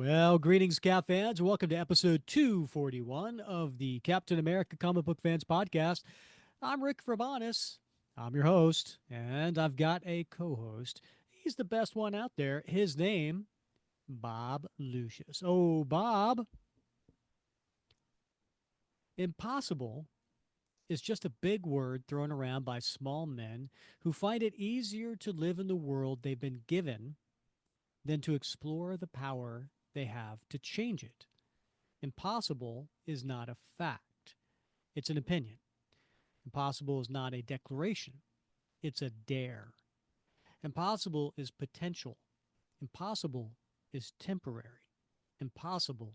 Well, greetings, Cap fans. Welcome to episode 241 of the Captain America Comic Book Fans Podcast. I'm Rick Verbanis. I'm your host, and I've got a co host. He's the best one out there. His name, Bob Lucius. Oh, Bob, impossible is just a big word thrown around by small men who find it easier to live in the world they've been given than to explore the power they have to change it. Impossible is not a fact, it's an opinion. Impossible is not a declaration, it's a dare. Impossible is potential. Impossible is temporary. Impossible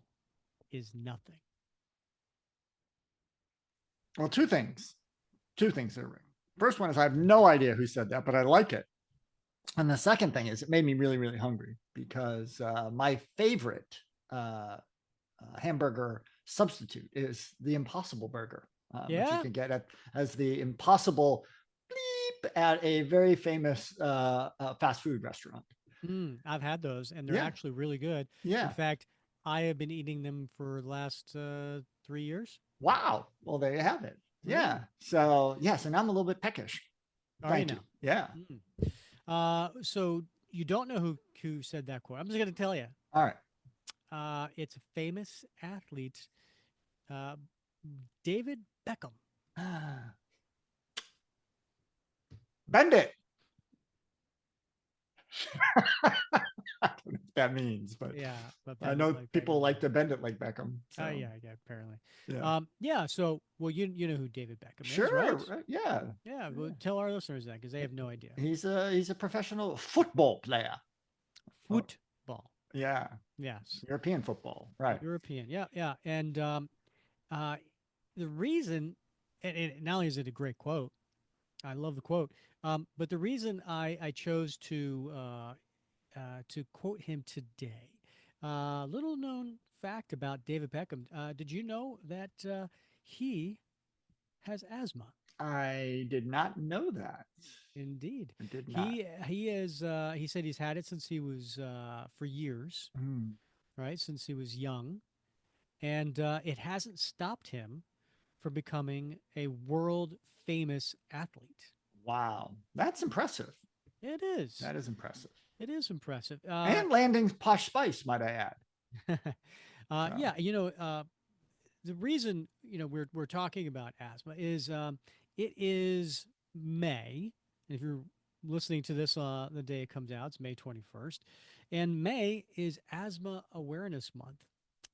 is nothing. Well, two things there, Rick. First one is I have no idea who said that, but I like it. And the second thing is it made me really, really hungry because my favorite hamburger substitute is the Impossible Burger, which you Yeah? can get as the Impossible bleep at a very famous fast food restaurant. I've had those, and they're Yeah, actually really good. In yeah. fact, I have been eating them for the last 3 years. Wow. Well, there you have it. Yeah. Yeah. So yes, and I'm a little bit peckish. Are you Thank you. now? Yeah. Mm. So you don't know who said that quote. I'm just going to tell you. All right. It's a famous athlete, uh, David Beckham. Bend it. I don't know what that means, but Yeah, but I bend it know like people Beckham. like to bend it like Beckham. Oh So yeah, apparently. yeah, Yeah. So well, you know who David Beckham is, sure, right? right, yeah, Yeah. Well, yeah. tell our listeners that because they have no idea. He's a professional football player. Oh, Football. yeah, Yes. European football, right? European. Yeah, yeah. And uh, the reason, and not only is it a great quote, I love the quote. But the reason I chose to quote him today, little known fact about David Beckham. Did you know that he has asthma? I did not know that. Indeed, I did not. he is. He said he's had it since he was for years, Mm, right? Since he was young, and it hasn't stopped him from becoming a world famous athlete. wow, that's impressive. It is. That is impressive. It is impressive. And landing posh spice, might I add. So, Yeah, the reason we're talking about asthma is it is May. If you're listening to this the day it comes out, it's May 21st, and May is Asthma Awareness Month,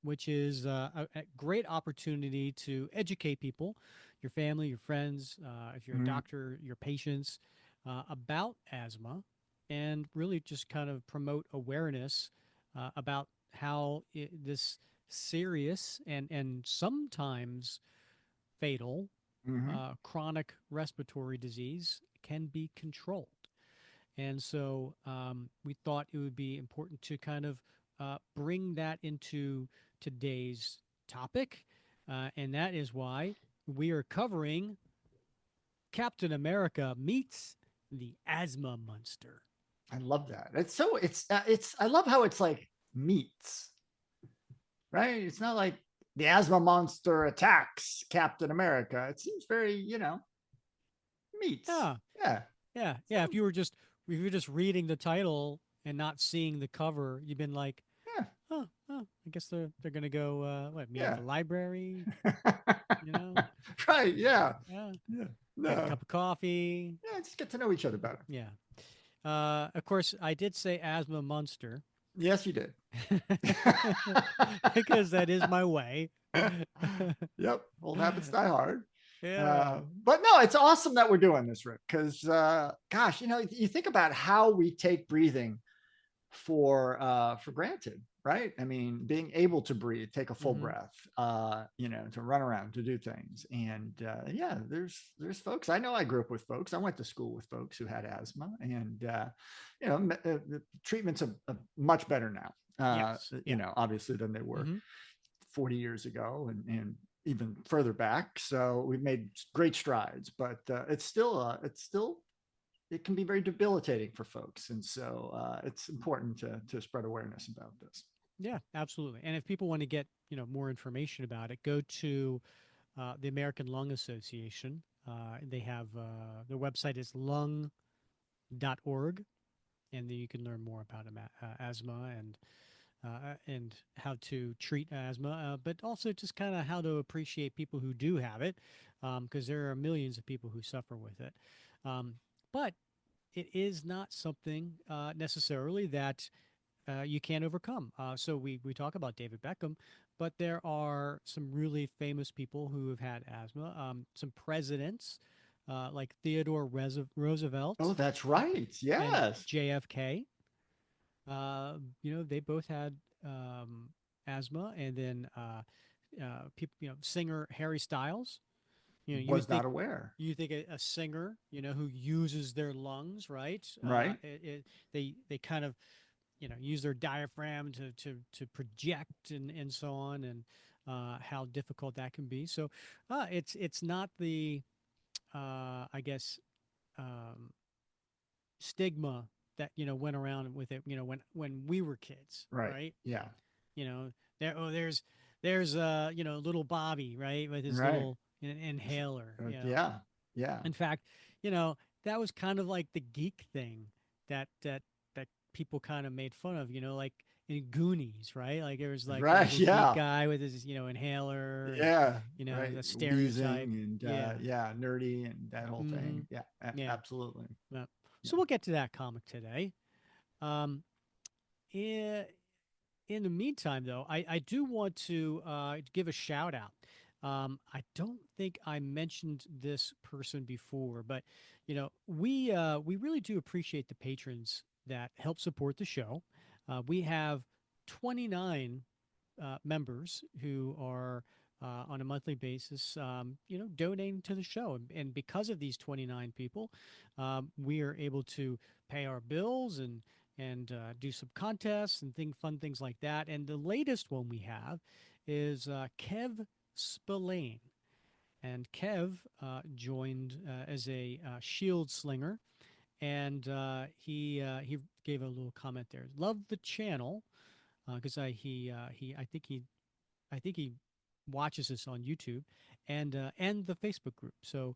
which is a great opportunity to educate people, your family, your friends, if you're a mm, doctor, your patients, about asthma, and really just kind of promote awareness about how this serious and sometimes fatal mhm. chronic respiratory disease can be controlled. And so we thought it would be important to kind of bring that into today's topic. And that is why we are covering Captain America meets the Asthma Munster. I love that. It's I love how it's like meats, right? It's not like the asthma monster attacks Captain America. It seems very, meats. Yeah, Yeah. yeah. If you were just reading the title and not seeing the cover, you've been like, Yeah. oh, I guess they're gonna go meet at Yeah. the library, you know? Right. Yeah. Yeah, Yeah. get a No. cup of coffee. Yeah. Just get to know each other better. Yeah. Of course, I did say Asthma Munster Yes, you did. because that is my way. Yep. Old habits die hard. Yeah. But no, it's awesome that we're doing this, Rick, because gosh, you think about how we take breathing for granted, right? I mean, being able to breathe, take a full Hmm. breath, to run around, to do things. And yeah, there's folks. I know I grew up with folks. I went to school with folks who had asthma, and the treatments are much better now. Yes. Yeah. Obviously than they were Hmm. 40 years ago, and even further back. So we've made great strides, but it's still it can be very debilitating for folks, and so it's important to spread awareness about this. Yeah, absolutely. And if people want to get, more information about it, go to the American Lung Association. They have their website is lung.org, and then you can learn more about asthma and how to treat asthma, but also just kind of how to appreciate people who do have it, because there are millions of people who suffer with it. Um, but it is not something necessarily that you can't overcome. So we talk about David Beckham, but there are some really famous people who have had asthma. Some presidents like Theodore Oh, Roosevelt that's uh, right. and Yes. JFK. They both had asthma, and then people, singer Harry Styles. You would Was think not aware. a singer, who uses their lungs, right? Right. They kind of use their diaphragm to project and so on, and how difficult that can be. So it's not the I guess um, stigma that went around with it, when we were kids, Right. right? Yeah. you know there's little Bobby, right, with his Right. little inhaler. Yeah. Yeah. In fact, you know that was kind of like the geek thing that people kind of made fun of, like in Goonies, right? Like there was like the Right. little geek Yeah. guy with his inhaler, and Yeah. the Right. stereotype. Wheezing and Yeah. yeah, nerdy and that whole Mm-hmm. thing. Yeah. Yeah. Absolutely. Yeah. Yeah. So we'll get to that comic today. um in, in the meantime, though, I do want to give a shout out. I don't think I mentioned this person before, but we really do appreciate the patrons that help support the show. We have 29 members who are on a monthly basis, donating to the show. And because of these 29 people, we are able to pay our bills and do some contests and fun things like that. And the latest one we have is Kev Spillane. And Kev joined as a shield slinger, and he gave a little comment there. Love the channel, because I think he watches us on YouTube and the Facebook group. So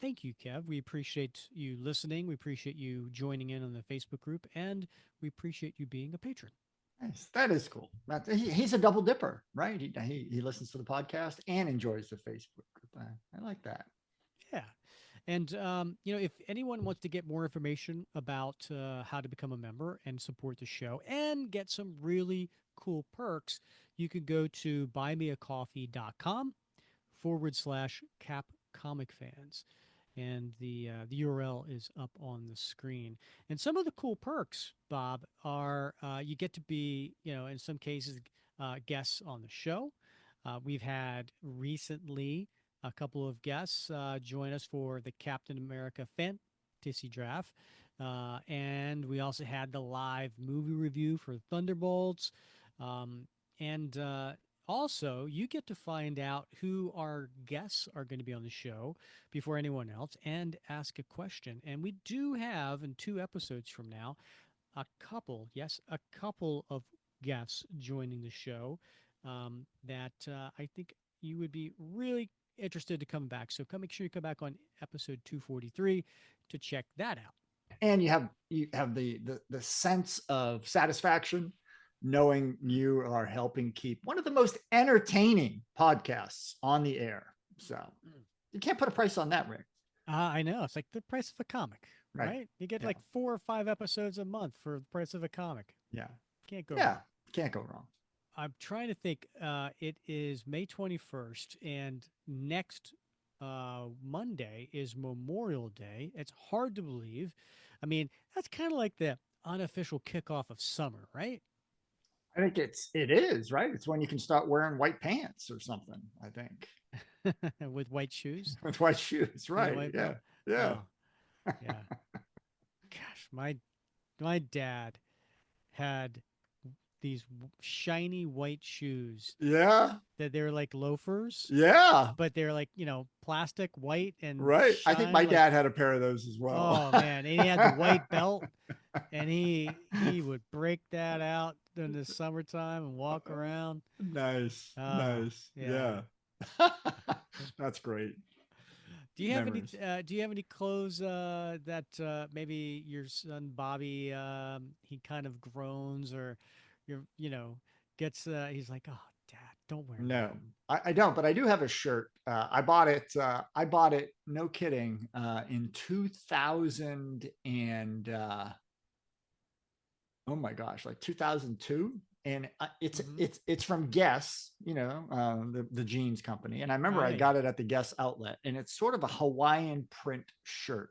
thank you, Kev. We appreciate you listening. We appreciate you joining in on the Facebook group, and we appreciate you being a patron. Nice. That is cool. He's a double dipper, right? He listens to the podcast and enjoys the Facebook group. I like that. Yeah. And, if anyone wants to get more information about how to become a member and support the show and get some really cool perks, you can go to buymeacoffee.com/cap comic fans. And the URL is up on the screen. And some of the cool perks, Bob, are you get to be, in some cases, guests on the show. We've had recently a couple of guests join us for the Captain America Fantasy Draft. And we also had the live movie review for Thunderbolts. Um, and Also, you get to find out who our guests are going to be on the show before anyone else and ask a question. And we do have, in 2 episodes from now, a couple of guests joining the show that I think you would be really interested to come back. So make sure you come back on episode 243 to check that out. And you have the sense of satisfaction knowing you are helping keep one of the most entertaining podcasts on the air. So you can't put a price on that, Rick. I know. It's like the price of a comic, Right. right? You get Yeah. like 4 or 5 episodes a month for the price of a comic. Yeah. Can't go Yeah. wrong. Can't go wrong. I'm trying to think. It is May 21st, and next Monday is Memorial Day. It's hard to believe. I mean, that's kind of like the unofficial kickoff of summer, right? I think it is, right? It's when you can start wearing white pants or something, I think. With white shoes With white shoes, and a right. white Yeah. belt. Yeah. Oh, yeah. Gosh, my dad had these shiny white shoes Yeah. that they're like loafers, Yeah. but they're like, plastic white and Right. I think my shiny. Like, dad had a pair of those as well. oh man, and he had the white belt, and he would break that out in the summertime and walk around. Nice. Ah, Nice. yeah. Yeah. That's great. Do you have any? Memories. Do you have any clothes that maybe your son Bobby he kind of groans or gets he's like, oh Dad, don't wear No, that. I don't, but I do have a shirt. I bought it. I bought it. No kidding. In 2000 and oh my gosh, like 2002. And Hmm. it's from Guess, the jeans company. And I remember I Right. got it at the Guess outlet, and it's sort of a Hawaiian print shirt,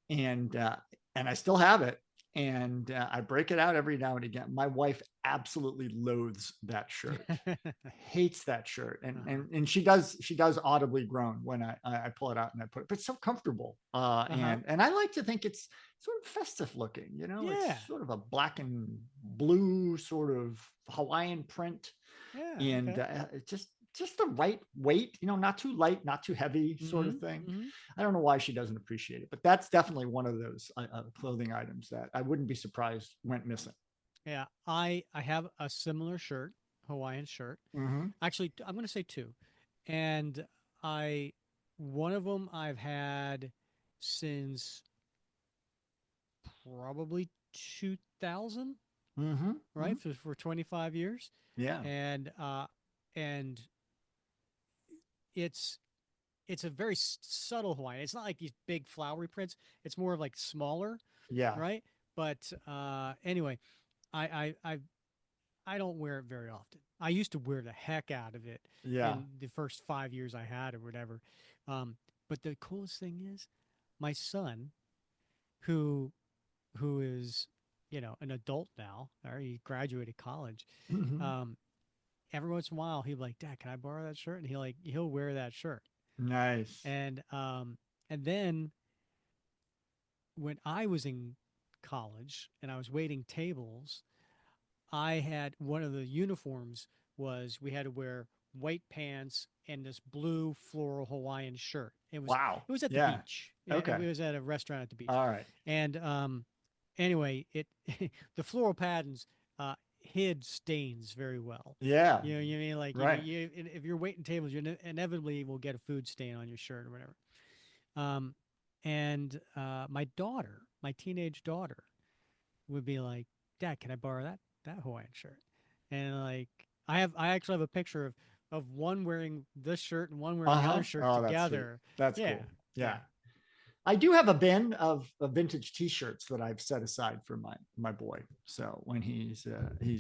and I still have it. And I break it out every now and again. My wife absolutely loathes that shirt, hates that shirt, and Uh-huh. she does audibly groan when I pull it out and I put it. But it's so comfortable, Uh-huh. and I like to think it's sort of festive looking. It's Yeah. sort of a black and blue sort of Hawaiian print, Yeah. and Okay. it's just the right weight, not too light, not too heavy, sort of Mm-hmm. thing. Mm-hmm. I don't know why she doesn't appreciate it, but that's definitely one of those clothing items that I wouldn't be surprised went missing. Yeah. I have a similar shirt, Hawaiian shirt. Mm-hmm. Actually, I'm going to say two, and I one of them I've had since probably 2000, Mm-hmm. Mm-hmm. right? For 25 years. Yeah. And it's it's a very subtle Hawaiian. It's not like these big flowery prints. It's more of like smaller, Yeah. right? But anyway, I I I I don't wear it very often. I used to wear the heck out of it Yeah. in the first 5 years I had or whatever. Um, but the coolest thing is, my son, who who is an adult now, or he graduated college. Mm-hmm. Um, every once in a while, he'll be like, "Dad, can I borrow that shirt?" And he'll wear that shirt. Nice. And then when I was in college and I was waiting tables, I had one of the uniforms was we had to wear white pants and this blue floral Hawaiian shirt. Wow. It was at the Yeah. beach. It Okay. was at a restaurant at the beach. All right. And anyway, it the floral patterns hid stains very well. Yeah. You mean like Right. if you're waiting tables, you inevitably will get a food stain on your shirt or whatever. Um, and my teenage daughter, would be like, "Dad, can I borrow that Hawaiian shirt?" And like, I actually have a picture of one wearing this shirt and one wearing the Uh-huh. other shirt Oh, that's sweet. together. That's Yeah, cool. Yeah. yeah. I do have a bin of vintage T-shirts that I've set aside for my boy. So when he's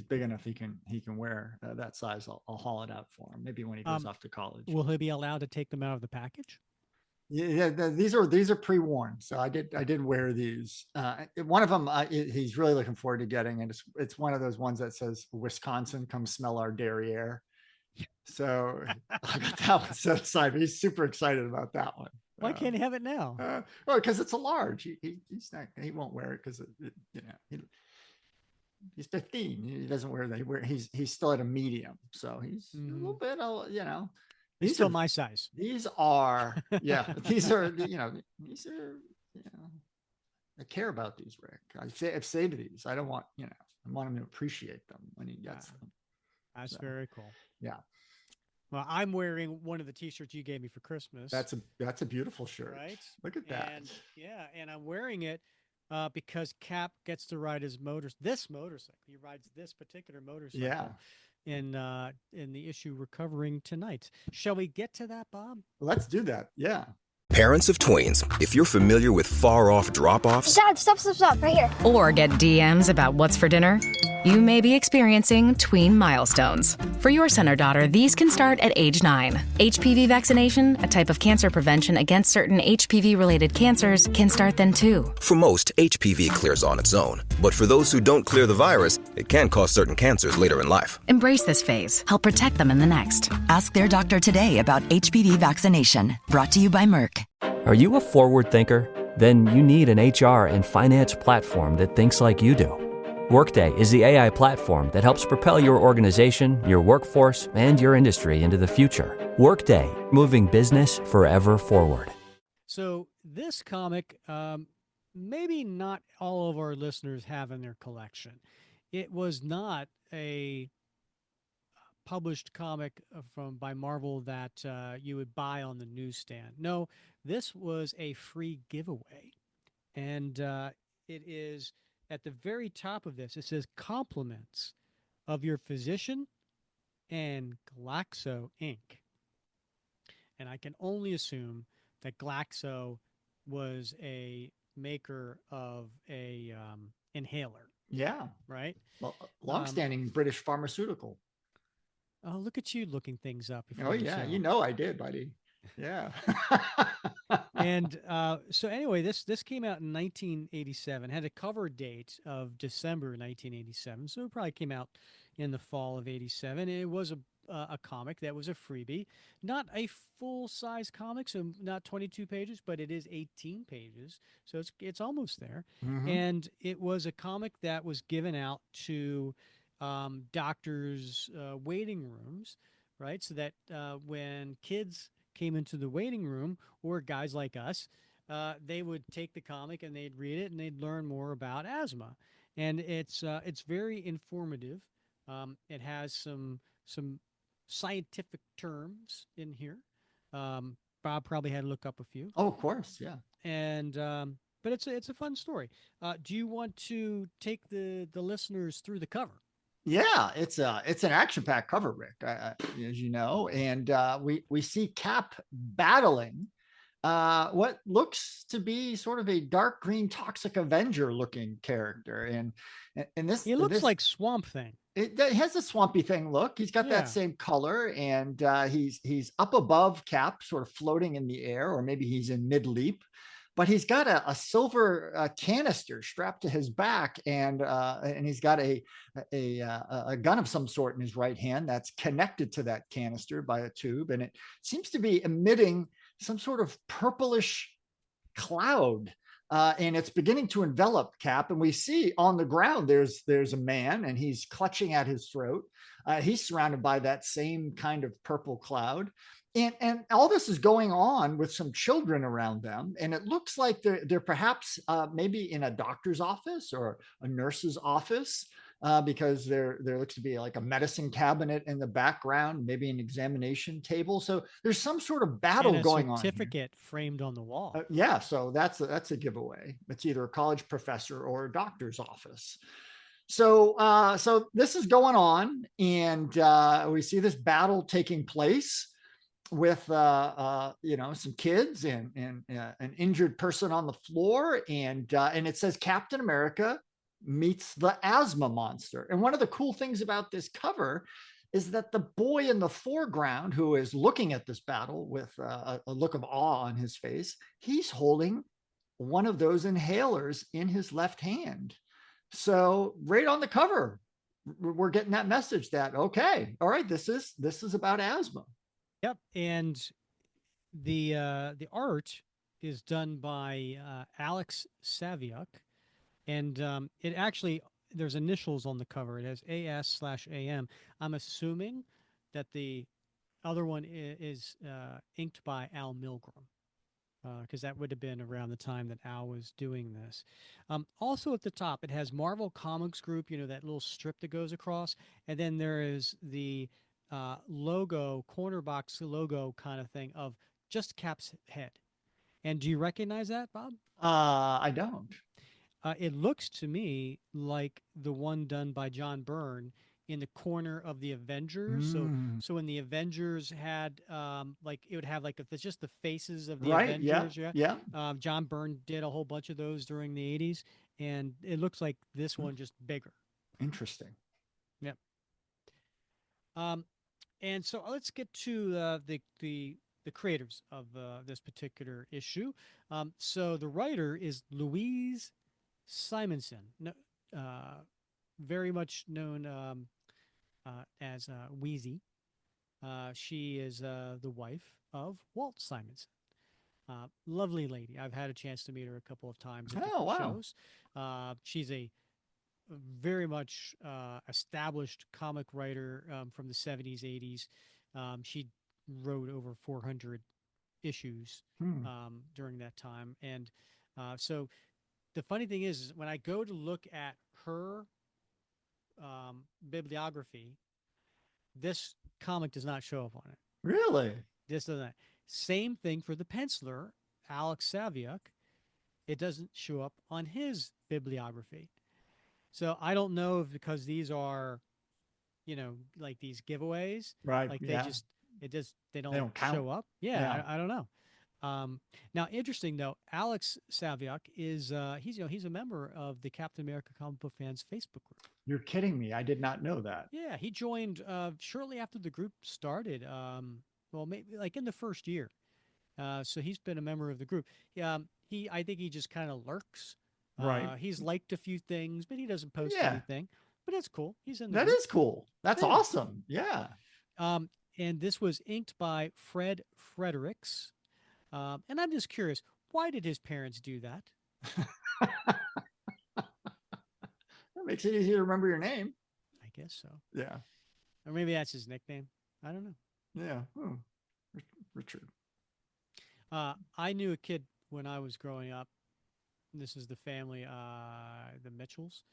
big enough, he can wear that size. I'll haul it out for him. Maybe when he goes Um, off to college. will he be allowed to take them out of the package? Yeah, these are pre-worn, so I did wear these. One of them he's really looking forward to getting, and it's one of those ones that says Wisconsin, come smell our derriere. So I got that one set aside. He's super excited about that one. Why can't he have it now? Well, because it's a large. He won't wear it because he's 15. He doesn't wear that. He's still at a medium, so he's a Hmm. little bit. He's These still are my size. these are yeah. These are. I care about these, Rick. I've saved these. I don't want I want him to appreciate them when he gets them. That's So very cool. yeah, Well, I'm wearing one of the T-shirts you gave me for Christmas, that's a beautiful shirt. right? Look at that. And yeah, and I'm wearing it because Cap gets to ride this motorcycle. He rides this particular Yeah, motorcycle in the issue Recovering Tonight. Shall we get to that, Bob? let's do that. Yeah. Parents of tweens, if you're familiar with far-off drop-offs Dad, stop, right here. Or get DMs about what's for dinner, you may be experiencing tween milestones. For your son or daughter, these can start at age 9. HPV vaccination, a type of cancer prevention against certain HPV-related cancers, can start then too. For most, HPV clears on its own. But for those who don't clear the virus, it can cause certain cancers later in life. Embrace this phase. Help protect them in the next. Ask their doctor today about HPV vaccination. Brought to you by Merck. Are you a forward thinker? Then you need an HR and finance platform that thinks like you do. Workday is the AI platform that helps propel your organization, your workforce, and your industry into the future. Workday, moving business forever forward. So this comic, maybe not all of our listeners have in their collection. It was not a published comic from by Marvel that you would buy on the newsstand. No, this was a free giveaway, and it is at the very top of this. It says compliments of your physician and Glaxo Inc. And I can only assume that Glaxo was a maker of a inhaler, Yeah. right? Well, longstanding British pharmaceutical. Oh, look at you looking things up before Oh, the yeah. show. You know I did, buddy. Yeah. And so anyway, this came out in 1987, had a cover date of December 1987, so it probably came out in the fall of 87. It was a comic that was a freebie, not a full size comic, so not 22 pages, but it is 18 pages, so it's almost there. Mhm. And it was a comic that was given out to doctors' waiting rooms, right? So that when kids came into the waiting room, or guys like us, they would take the comic and they'd read it and they'd learn more about asthma. And it's very informative. It has some scientific terms in here. Bob probably had to look up a few. Oh, of course. Yeah. And but it's a fun story. Do you want to take the listeners through the cover? Yeah, it's an action-packed cover, Rick, as you know, and we see Cap battling what looks to be sort of a dark green toxic Avenger looking character, and this He looks this like Swamp Thing. it has a swampy thing look. He's got Yeah. that same color, and he's up above Cap, sort of floating in the air, or maybe he's in mid leap. But he's got a silver canister strapped to his back, and he's got a gun of some sort in his right hand that's connected to that canister by a tube, and it seems to be emitting some sort of purplish cloud, and it's beginning to envelop Cap. And we see on the ground there's a man, and he's clutching at his throat. He's surrounded by that same kind of purple cloud. And all this is going on with some children around them, and it looks like they're perhaps maybe in a doctor's office or a nurse's office, because there looks to be like a medicine cabinet in the background, maybe an examination table. So there's some sort of battle And a going on here. certificate framed on the wall. Yeah, so that's a giveaway. It's either a college professor or a doctor's office. So this is going on, and we see this battle taking place with some kids and an injured person on the floor, and it says Captain America meets the asthma monster. And one of the cool things about this cover is that the boy in the foreground, who is looking at this battle with a look of awe on his face, he's holding one of those inhalers in his left hand. So right on the cover, we're getting that message that, okay, all right, this is about asthma. Yep, and the art is done by Alex Saviuk, and it actually there's initials on the cover. It has AS/AM. I'm assuming that the other one is inked by Al Milgrom, because that would have been around the time that Al was doing this. Also at the top, it has Marvel Comics Group, that little strip that goes across, and then there is the logo, corner box logo kind of thing of just Cap's head. And do you recognize that, Bob? I don't. It looks to me like the one done by John Byrne in the corner of the Avengers. So when the Avengers had like it would have like if it's just the faces of the Avengers. Yeah. John Byrne did a whole bunch of those during the 80s, and it looks like this one just bigger. Interesting. Yep. And so let's get to the creators of this particular issue. So the writer is Louise Simonson, very much known as Wheezy. She is the wife of Walt Simonson. Lovely lady. I've had a chance to meet her a couple of times at different shows. She's a very much established comic writer from the 70s, 80s. She wrote over 400 issues Hmm. during that time. And so the funny thing is when I go to look at her bibliography, this comic does not show up on it. Really? This doesn't. Same thing for the penciler, Alex Saviuk. It doesn't show up on his bibliography. So I don't know if because these are, like these giveaways, Right. like Yeah. they They don't count. show up. Yeah, Yeah. I don't know. Now, interesting though, Alex Saviuk is he's a member of the Captain America comic book fans Facebook group. You're kidding me. I did not know that. Yeah, he joined shortly after the group started. Well, maybe like in the first year. So he's been a member of the group. I think he just kind of lurks. Right. He's liked a few things, but he doesn't post Yeah. anything. But that's cool. He's in the That group. is cool. That's Yeah. awesome. Yeah. And this was inked by Fred Fredericks. And I'm just curious, why did his parents do that? That makes it easier to remember your name. I guess so. Yeah. Or maybe that's his nickname. I don't know. Yeah. Oh. Richard. I knew a kid when I was growing up. This is the family, the Mitchells,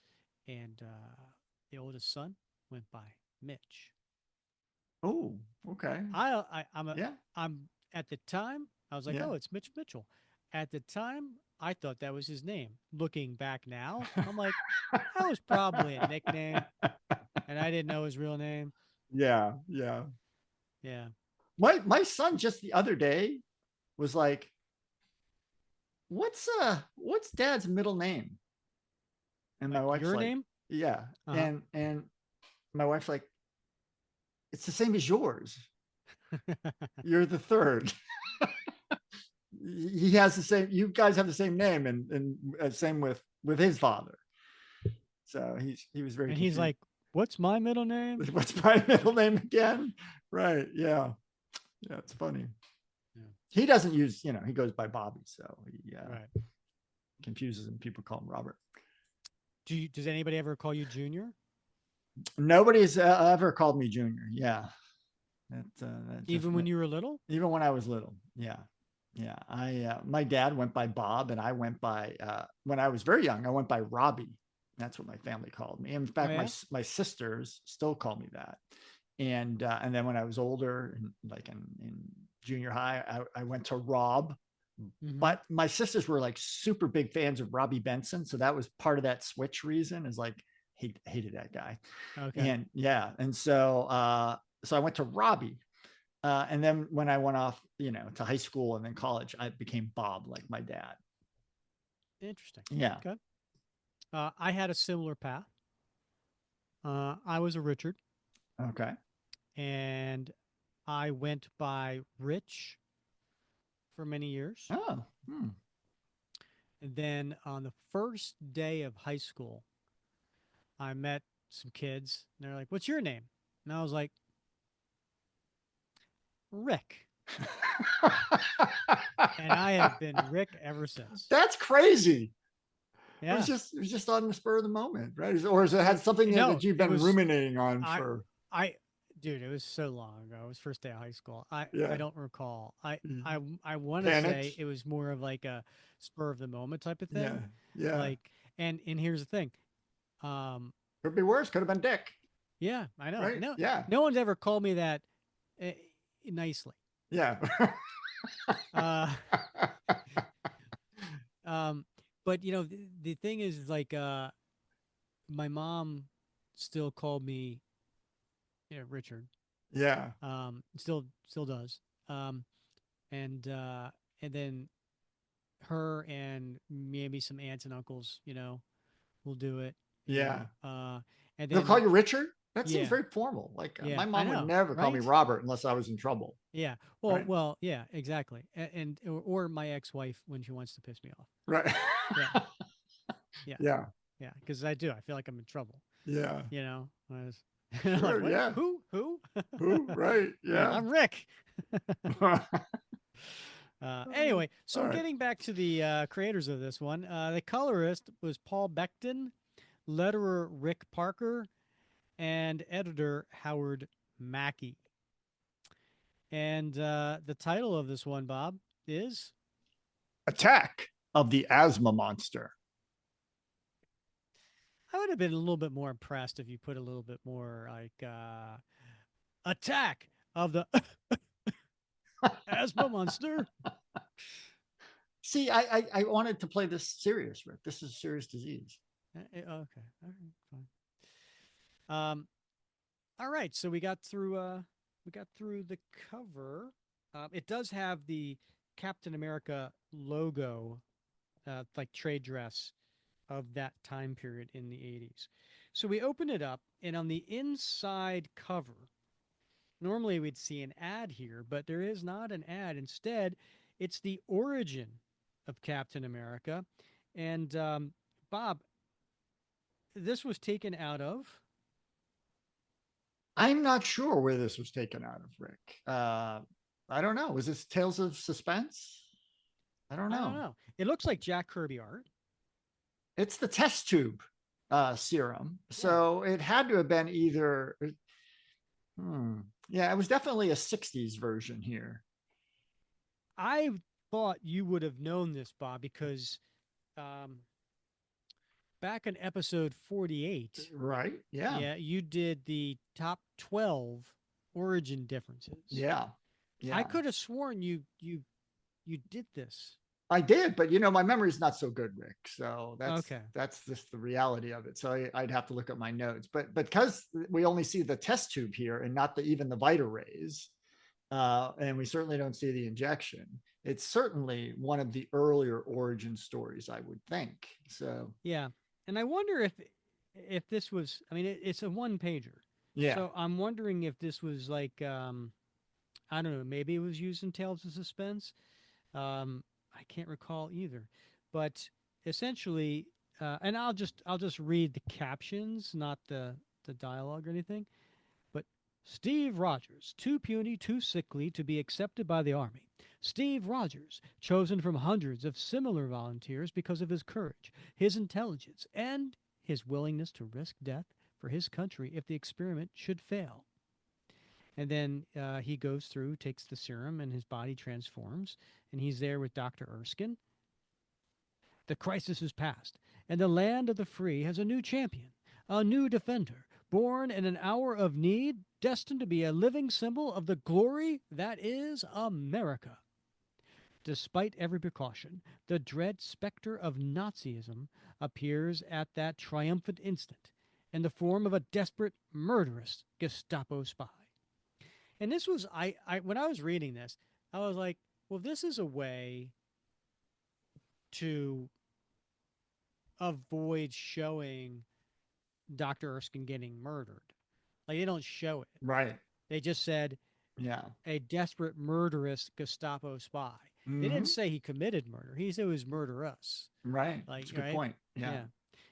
and the oldest son went by Mitch. Oh, okay. I'm at the time I was like, Yeah. oh, it's Mitch Mitchell. At the time, I thought that was his name. Looking back now, I'm like, that was probably a nickname, and I didn't know his real name. Yeah. Yeah. Yeah. My son just the other day was like, what's dad's middle name? And my Like wife's your like, name? yeah. Uh-huh. And my wife's like, it's the same as yours. You're the third. He has the same, you guys have the same name, and same with his father. So he was very And he's confused. like, what's my middle name? What's my middle name again? Right. Yeah. Yeah. It's funny. Yeah. He doesn't use, he goes by Bobby. So he Right. confuses him. People call him Robert. Does anybody ever call you Junior? Nobody's ever called me Junior. Yeah. Even when you were little? Even when I was little. Yeah. Yeah. My dad went by Bob, and I went by, when I was very young, I went by Robbie. That's what my family called me. In fact, my sisters still call me that. And then when I was older, like in junior high, I went to Rob. Mm-hmm. But my sisters were like super big fans of Robbie Benson. So that was part of that switch reason, is like, he hated that guy. Okay. And yeah. And so I went to Robbie. And then when I went off, to high school and then college, I became Bob, like my dad. Interesting. Yeah. Okay. I had a similar path. I was a Richard. Okay. And I went by Rich for many years. Oh. And then on the first day of high school, I met some kids, and they're like, what's your name? And I was like, Rick. And I have been Rick ever since. That's crazy. Yeah. It was just on the spur of the moment, right? Or has it had something that you've been ruminating on for? Dude, it was so long ago. It was first day of high school. I don't recall. I want to say it was more of like a spur of the moment type of thing. Yeah. Like, and here's the thing. Could be worse. Could have been Dick. Yeah, I know. Right? No, yeah. No one's ever called me that nicely. Yeah. But the thing is, like, my mom still called me, Richard. Yeah. Still does. And then her and maybe some aunts and uncles, will do it. Yeah. And then they'll call you Richard. That seems very formal. Like my mom would never call me Robert unless I was in trouble. Yeah. Well, yeah, exactly. And or my ex-wife when she wants to piss me off. Right. Yeah. Yeah. Yeah. Yeah. Because I do. I feel like I'm in trouble. Yeah. I was, sure, like, yeah. Who? Who? Right. Yeah. I'm Rick. Anyway, so getting back to the creators of this one, the colorist was Paul Beckton. letterer Rick Parker, and editor Howard Mackey. And the title of this one, Bob, is Attack of the Asthma Monster. I would have been a little bit more impressed if you put a little bit more like attack of the asthma monster. See, I wanted to play this serious, Rick. This is a serious disease. Okay, all right, fine. All right, so we got through the cover. It does have the Captain America logo, like trade dress of that time period in the 80s. So we open it up, and on the inside cover, normally we'd see an ad here, but there is not an ad. Instead, it's the origin of Captain America. And Bob, this was taken out of. I'm not sure where this was taken out of, Rick. I don't know. Was this Tales of Suspense? I don't know. It looks like Jack Kirby art. It's the test tube serum. So it had to have been either. Yeah, it was definitely a 60s version here. I thought you would have known this, Bob, because back in episode 48, right? Yeah, you did the top 12 origin differences. Yeah. I could have sworn you did this. I did, but my memory is not so good, Rick. So Okay. That's just the reality of it. So I'd have to look at my notes. But because we only see the test tube here and not even the Vita rays, and we certainly don't see the injection, it's certainly one of the earlier origin stories, I would think. So yeah, and I wonder if this was. I mean, it's a one pager. Yeah. So I'm wondering if this was like I don't know. Maybe it was used in Tales of Suspense. I can't recall either, but essentially, and I'll just read the captions, not the dialogue or anything. But Steve Rogers, too puny, too sickly to be accepted by the Army. Steve Rogers, chosen from hundreds of similar volunteers because of his courage, his intelligence, and his willingness to risk death for his country if the experiment should fail. And then he goes through, takes the serum, and his body transforms. And he's there with Dr. Erskine. The crisis is past, and the land of the free has a new champion, a new defender, born in an hour of need, destined to be a living symbol of the glory that is America. Despite every precaution, the dread specter of Nazism appears at that triumphant instant in the form of a desperate, murderous Gestapo spy. And this was, I when I was reading this, I was like, well, this is a way to avoid showing Dr. Erskine getting murdered. Like, they don't show it. Right. They just said, a desperate, murderous Gestapo spy. Mm-hmm. They didn't say he committed murder. He said it was murder us. Right. That's a good point. Yeah.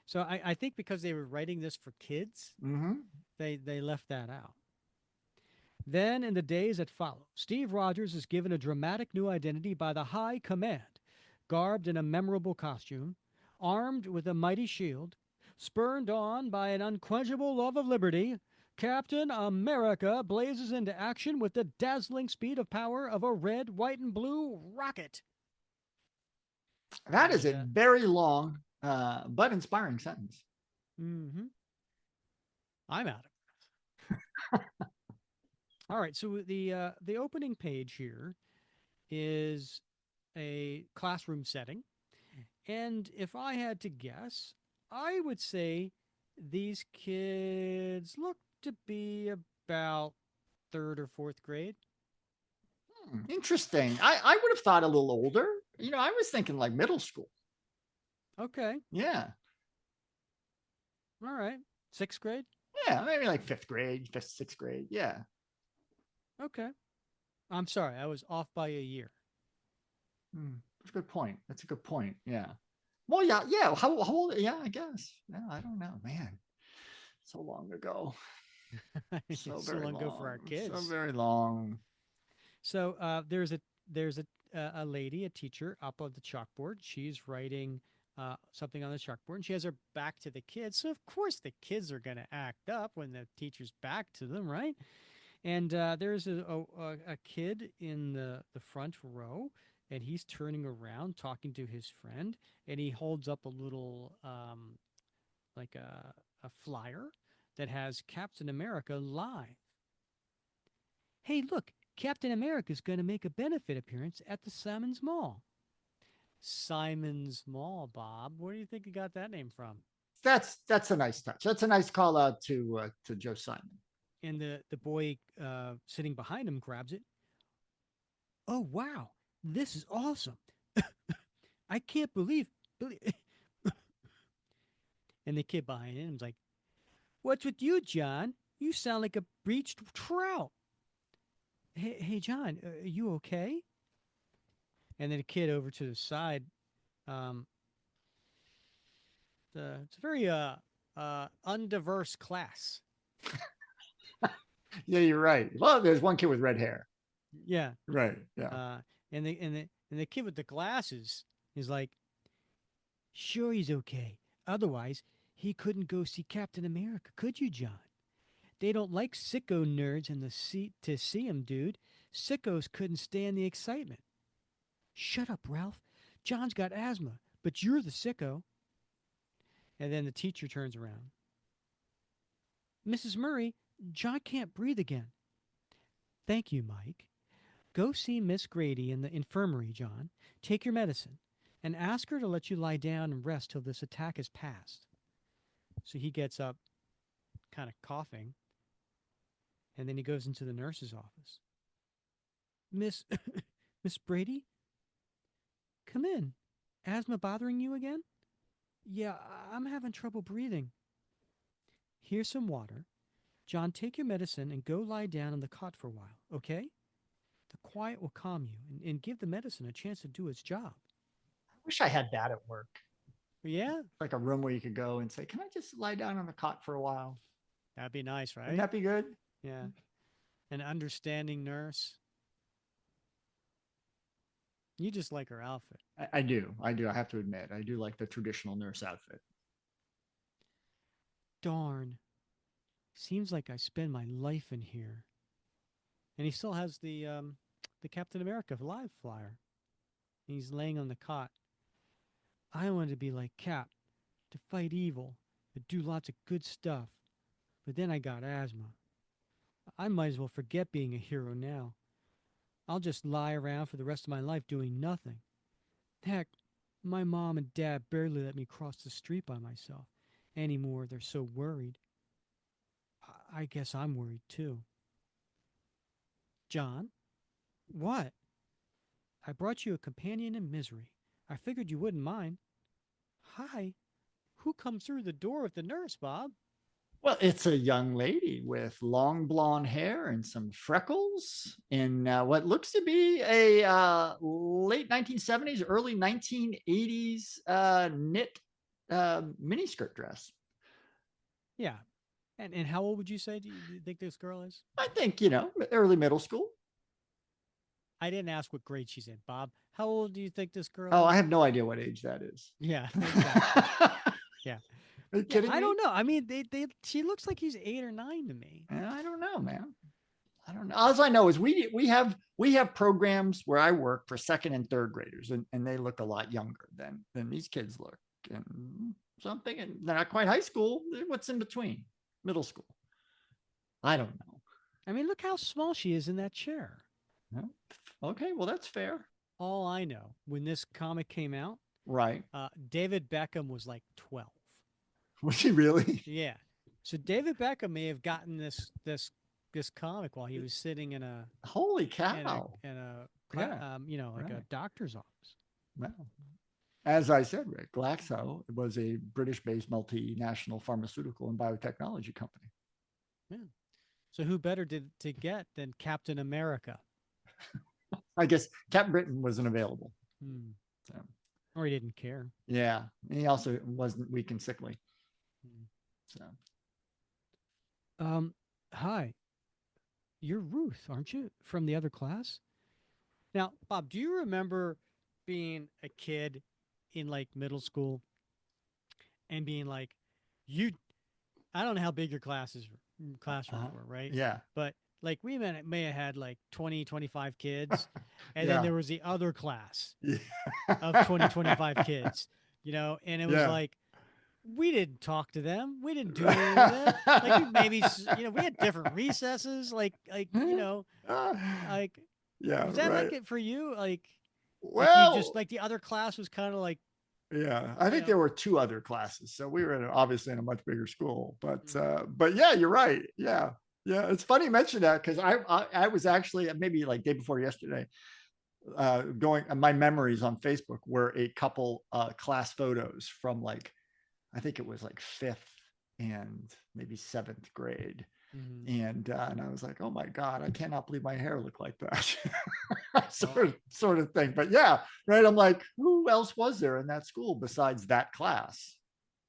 So I think because they were writing this for kids, they left that out. Then, in the days that follow, Steve Rogers is given a dramatic new identity by the High Command, garbed in a memorable costume, armed with a mighty shield, spurred on by an unquenchable love of liberty. Captain America blazes into action with the dazzling speed of power of a red, white, and blue rocket. That is a very long but inspiring sentence. Mm-hmm. I'm out of it. All right, so the opening page here is a classroom setting. And if I had to guess, I would say these kids look to be about 3rd or 4th grade. Interesting. I would have thought a little older. I was thinking like middle school. Okay. Yeah. All right. 6th grade? Yeah, maybe like 5th grade, 6th grade. Yeah. Okay. I'm sorry. I was off by a year. That's a good point. Yeah. Well, yeah. How old? Yeah, I guess. Yeah, I don't know, man. So long ago. So long ago for our kids. So very long. So there's a lady, a teacher, up on the chalkboard. She's writing something on the chalkboard, and she has her back to the kids. So of course the kids are going to act up when the teacher's back to them, right? And there's a kid in the front row, and he's turning around talking to his friend, and he holds up a little like a flyer that has Captain America live. Hey, look, Captain America's going to make a benefit appearance at the Simon's Mall. Simon's Mall, Bob. Where do you think you got that name from? That's a nice touch. That's a nice call out to Joe Simon. And the boy sitting behind him grabs it. Oh, wow. This is awesome. I can't believe. And the kid behind him is like, what's with you, John? You sound like a breached trout. Hey, John, are you okay? And then a kid over to the side. It's a very undiverse class. Yeah, you're right. Well, there's one kid with red hair. Yeah. Right. Yeah. And the kid with the glasses is like, sure, he's okay. Otherwise, he couldn't go see Captain America, could you, John? They don't like sicko nerds in the seat to see him, dude. Sickos couldn't stand the excitement. Shut up, Ralph. John's got asthma, but you're the sicko. And then the teacher turns around. Mrs. Murray, John can't breathe again. Thank you, Mike. Go see Miss Grady in the infirmary, John. Take your medicine and ask her to let you lie down and rest till this attack is past. So he gets up, kind of coughing, and then he goes into the nurse's office. Miss Brady? Come in. Asthma bothering you again? Yeah, I'm having trouble breathing. Here's some water. John, take your medicine and go lie down on the cot for a while, okay? The quiet will calm you and give the medicine a chance to do its job. I wish I had that at work. Yeah, Like a room where you could go and say, can I just lie down on the cot for a while? that'd be nice, right? Wouldn't that be good? Yeah. An understanding nurse. You just like her outfit. I do. I have to admit, I do like the traditional nurse outfit. Darn. Seems like I spend my life in here. And he still has the Captain America live flyer. He's laying on the cot. I wanted to be like Cap, to fight evil, to do lots of good stuff. But then I got asthma. I might as well forget being a hero now. I'll just lie around for the rest of my life doing nothing. Heck, my mom and dad barely let me cross the street by myself anymore. They're so worried. I guess I'm worried too. John? What? I brought you a companion in misery. I figured you wouldn't mind. Hi. Who comes through the door with the nurse, Bob? Well, it's a young lady with long blonde hair and some freckles in what looks to be a late 1970s, early 1980s knit miniskirt dress. Yeah. And how old would you say do you think this girl is? I think, early middle school. I didn't ask what grade she's in, Bob. How old do you think this girl Oh, is? I have no idea what age that is. Yeah, exactly. Yeah. Are you kidding me? I don't know. I mean, she looks like he's 8 or 9 to me. I don't know, man. I don't know. All I know is we have programs where I work for second and third graders, and they look a lot younger than these kids look. And so I'm thinking they're not quite high school. What's in between? Middle school. I don't know. I mean, look how small she is in that chair. No? Okay, well, that's fair. All I know, when this comic came out, Right. David Beckham was like 12. Was he really? Yeah. So David Beckham may have gotten this comic while he was sitting in a Holy cow. a doctor's office. Well, as I said, Rick, Glaxo was a British-based multinational pharmaceutical and biotechnology company. Yeah. So who better to get than Captain America? I guess Captain Britain wasn't available. So. Or he didn't care. Yeah. He also wasn't weak and sickly. So. Hi. You're Ruth, aren't you? From the other class? Now, Bob, do you remember being a kid in like middle school and being like, you, I don't know how big your classrooms were, right? Yeah. But like may have had like 20, 25 kids. And then Yeah. there was the other class Yeah. of 20, 25 kids, and it was Yeah. like, we didn't talk to them. We didn't do anything with them. Like we maybe, we had different recesses. Like, Yeah, was that like right. it for you? Like you just Well, like the other class was kind of like, yeah, I you think know, there were two other classes, so we were obviously in a much bigger school. mm, But yeah, you're right. Yeah, yeah, it's funny you mention that because I was actually maybe like day before yesterday going. My memories on Facebook were a couple class photos from like I think it was like fifth and maybe seventh grade. mhm. And I was like, oh my God, I cannot believe my hair looked like that. Oh, sort of thing. But yeah, right. I'm like, who else was there in that school besides that class?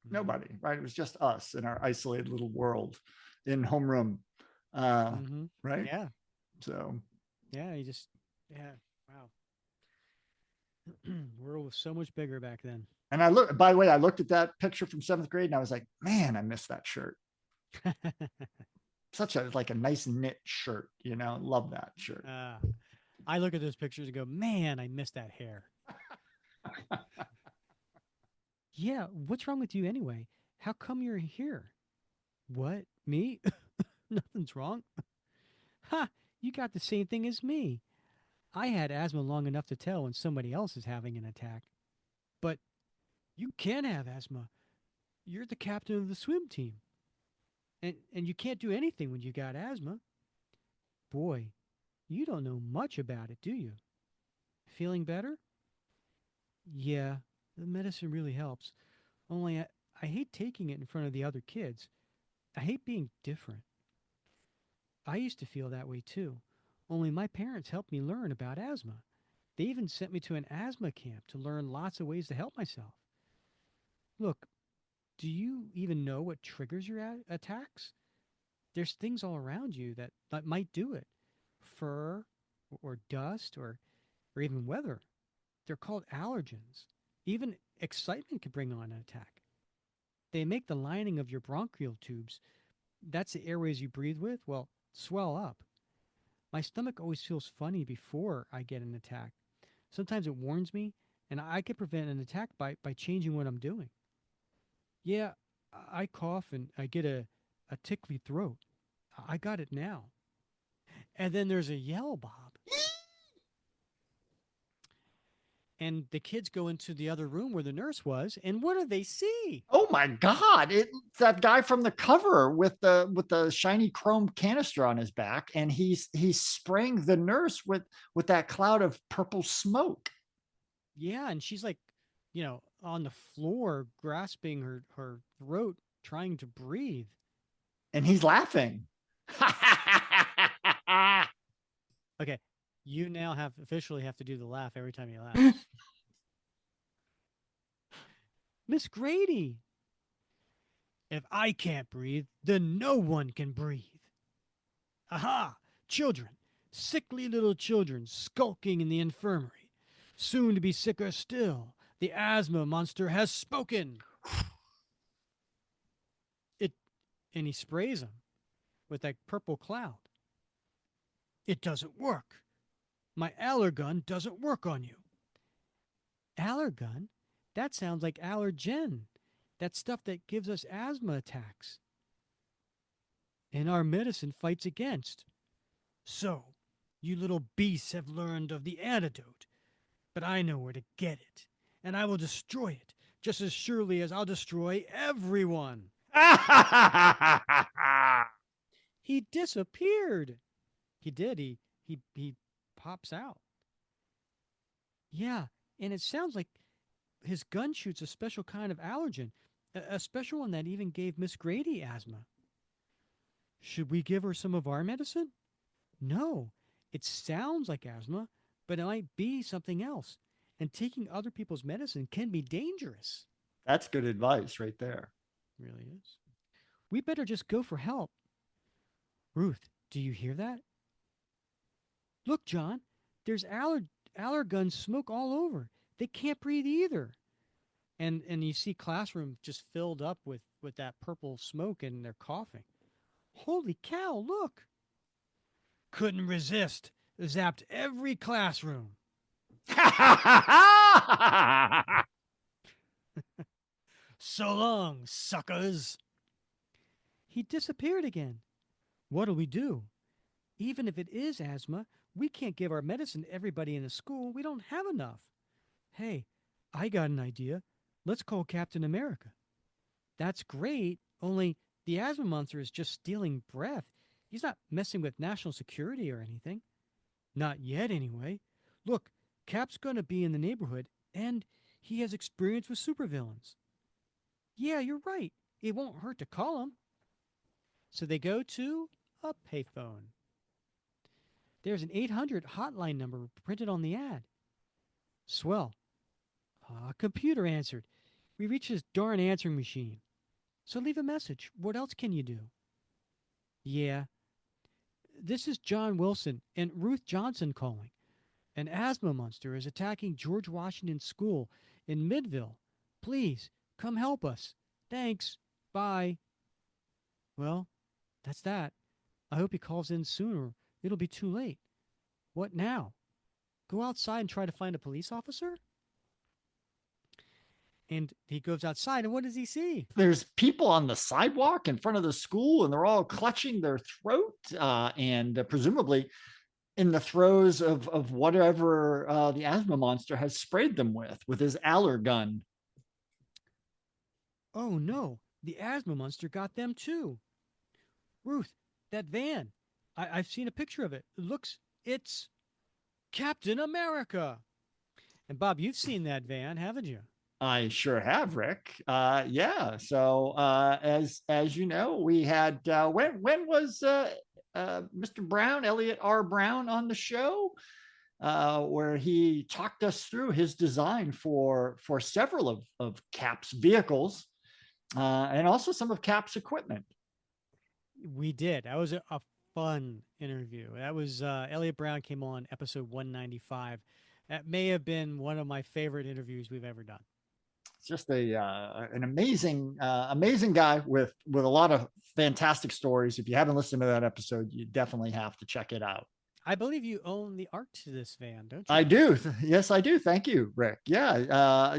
mhm, Nobody, right? It was just us in our isolated little world in homeroom. Uh, mhm. right. Yeah, So yeah. Yeah. Wow. World was so much bigger back then. and by the way, I looked at that picture from seventh grade and I was like, man, I miss that shirt. Such a like a nice knit shirt, love that shirt. uh, I look at those pictures and go, man, I miss that hair. Yeah, what's wrong with you anyway? How come you're here? What? Me? Nothing's wrong. Ha! You got the same thing as me. I had asthma long enough to tell when somebody else is having an attack. But you can have asthma. You're the captain of the swim team. And you can't do anything when you got asthma. Boy, you don't know much about it, do you? Feeling better? Yeah, the medicine really helps. Only I hate taking it in front of the other kids. I hate being different. I used to feel that way too. Only my parents helped me learn about asthma. They even sent me to an asthma camp to learn lots of ways to help myself. Look, do you even know what triggers your attacks? There's things all around you that might do it. Fur or dust or even weather. They're called allergens. Even excitement can bring on an attack. They make the lining of your bronchial tubes, that's the airways you breathe with, well, swell up. My stomach always feels funny before I get an attack. Sometimes it warns me, and I can prevent an attack by changing what I'm doing. Yeah, I cough and I get a tickly throat. I got it now. And then there's a yell, Bob. And the kids go into the other room where the nurse was, and what do they see? Oh my God. It's that guy from the cover with the shiny chrome canister on his back. And he's spraying the nurse with that cloud of purple smoke. Yeah, and she's like, on the floor, grasping her throat, trying to breathe. And he's laughing. Okay, you now officially have to do the laugh every time you laugh. Miss Grady, if I can't breathe, then no one can breathe. Aha! Children, sickly little children skulking in the infirmary. Soon to be sicker still, the asthma monster has spoken. And he sprays them with that purple cloud. It doesn't work. My allergun doesn't work on you. Allergun? That sounds like allergen. That stuff that gives us asthma attacks. And our medicine fights against. So, you little beasts have learned of the antidote, but I know where to get it, and I will destroy it just as surely as I'll destroy everyone. He disappeared. He did. He pops out. Yeah, and it sounds like his gun shoots a special kind of allergen, a special one that even gave Miss Grady asthma. Should we give her some of our medicine? No, it sounds like asthma, but it might be something else. And taking other people's medicine can be dangerous. That's good advice right there. It really is. We better just go for help. Ruth, do you hear that? Look, John, there's allergun smoke all over. They can't breathe either. And you see classroom just filled up with that purple smoke, and they're coughing. Holy cow, look. Couldn't resist. Zapped every classroom. So long, suckers. He disappeared again. What'll we do? Even if it is asthma, we can't give our medicine to everybody in the school. We don't have enough. Hey, I got an idea. Let's call Captain America. That's great, only the asthma monster is just stealing breath. He's not messing with national security or anything. Not yet, anyway. Look, Cap's going to be in the neighborhood, and he has experience with supervillains. Yeah, you're right. It won't hurt to call him. So they go to a payphone. There's an 800 hotline number printed on the ad. Swell. A computer answered. We reached this darn answering machine. So leave a message. What else can you do? Yeah. This is John Wilson and Ruth Johnson calling. An asthma monster is attacking George Washington School in Midville. Please, come help us. Thanks. Bye. Well, that's that. I hope he calls in soon or it'll be too late. What now? Go outside and try to find a police officer? And he goes outside, and what does he see? There's people on the sidewalk in front of the school, and they're all clutching their throat, and presumably in the throes of whatever the asthma monster has sprayed them with his allergun. Oh no, the asthma monster got them too. Ruth, that van. I've seen a picture of it. It's Captain America. And Bob, you've seen that van, haven't you? I sure have, Rick. Yeah. So as you know, we had when was Mr. Brown, Elliot R. Brown, on the show, where he talked us through his design for several of Cap's vehicles, and also some of Cap's equipment. We did. That was a fun interview. That was Elliot Brown came on episode 195. That may have been one of my favorite interviews we've ever done. Just an amazing guy with a lot of fantastic stories. If you haven't listened to that episode, you definitely have to check it out. I believe you own the art to this van, don't you? I do. Yes, I do. Thank you, Rick. Yeah.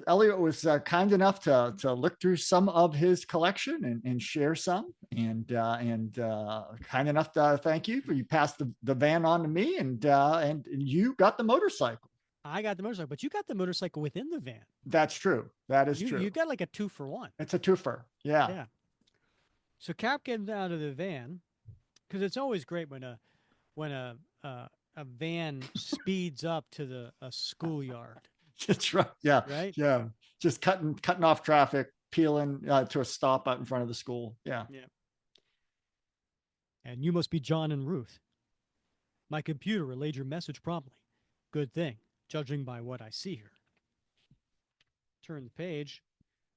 Elliot was kind enough to look through some of his collection and share some, and kind enough to thank you for you passed the van on to me, and you got the motorcycle. I got the motorcycle, but you got the motorcycle within the van. That's true. That is true. You got like a 2-for-1. It's a twofer. Yeah. Yeah. So Cap gets out of the van, because it's always great when a van speeds up to a schoolyard. That's right. Yeah. Right. Yeah. Just cutting off traffic, peeling to a stop out in front of the school. Yeah. Yeah. And you must be John and Ruth. My computer relayed your message promptly. Good thing, judging by what I see here. Turn the page,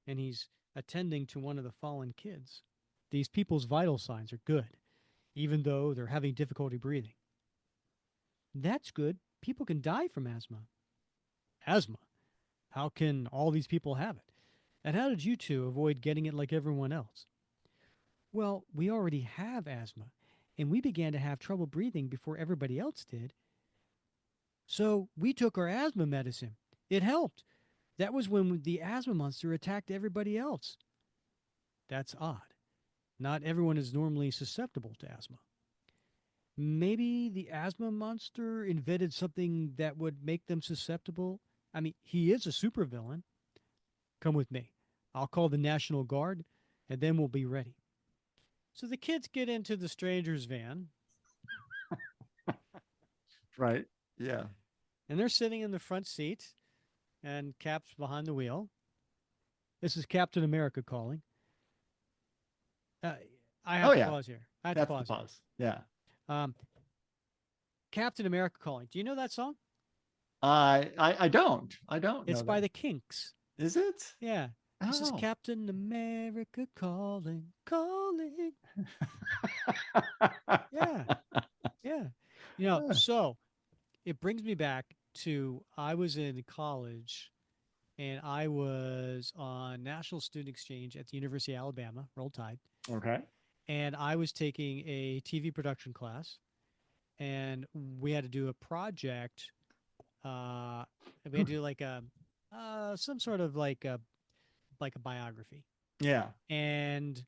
and he's attending to one of the fallen kids. These people's vital signs are good, even though they're having difficulty breathing. That's good. People can die from asthma. Asthma? How can all these people have it? And how did you two avoid getting it like everyone else? Well, we already have asthma, and we began to have trouble breathing before everybody else did. So we took our asthma medicine. It helped. That was when the asthma monster attacked everybody else. That's odd. Not everyone is normally susceptible to asthma. Maybe the asthma monster invented something that would make them susceptible. I mean, he is a supervillain. Come with me. I'll call the National Guard, and then we'll be ready. So the kids get into the stranger's van. Right. Yeah. And they're sitting in the front seat, and Cap's behind the wheel. This is Captain America calling. I have to pause here. I have to pause. Pause. Yeah. Captain America calling. Do you know that song? I don't. It's by the Kinks. Is it? Yeah. This is Oh. Captain America calling. Yeah. Yeah. So it brings me back to I was in college and I was on National Student Exchange at the University of Alabama, Roll Tide, Okay. and I was taking a TV production class, and we had to do a project. Uh, we had to do like a some sort of like a biography, Yeah. and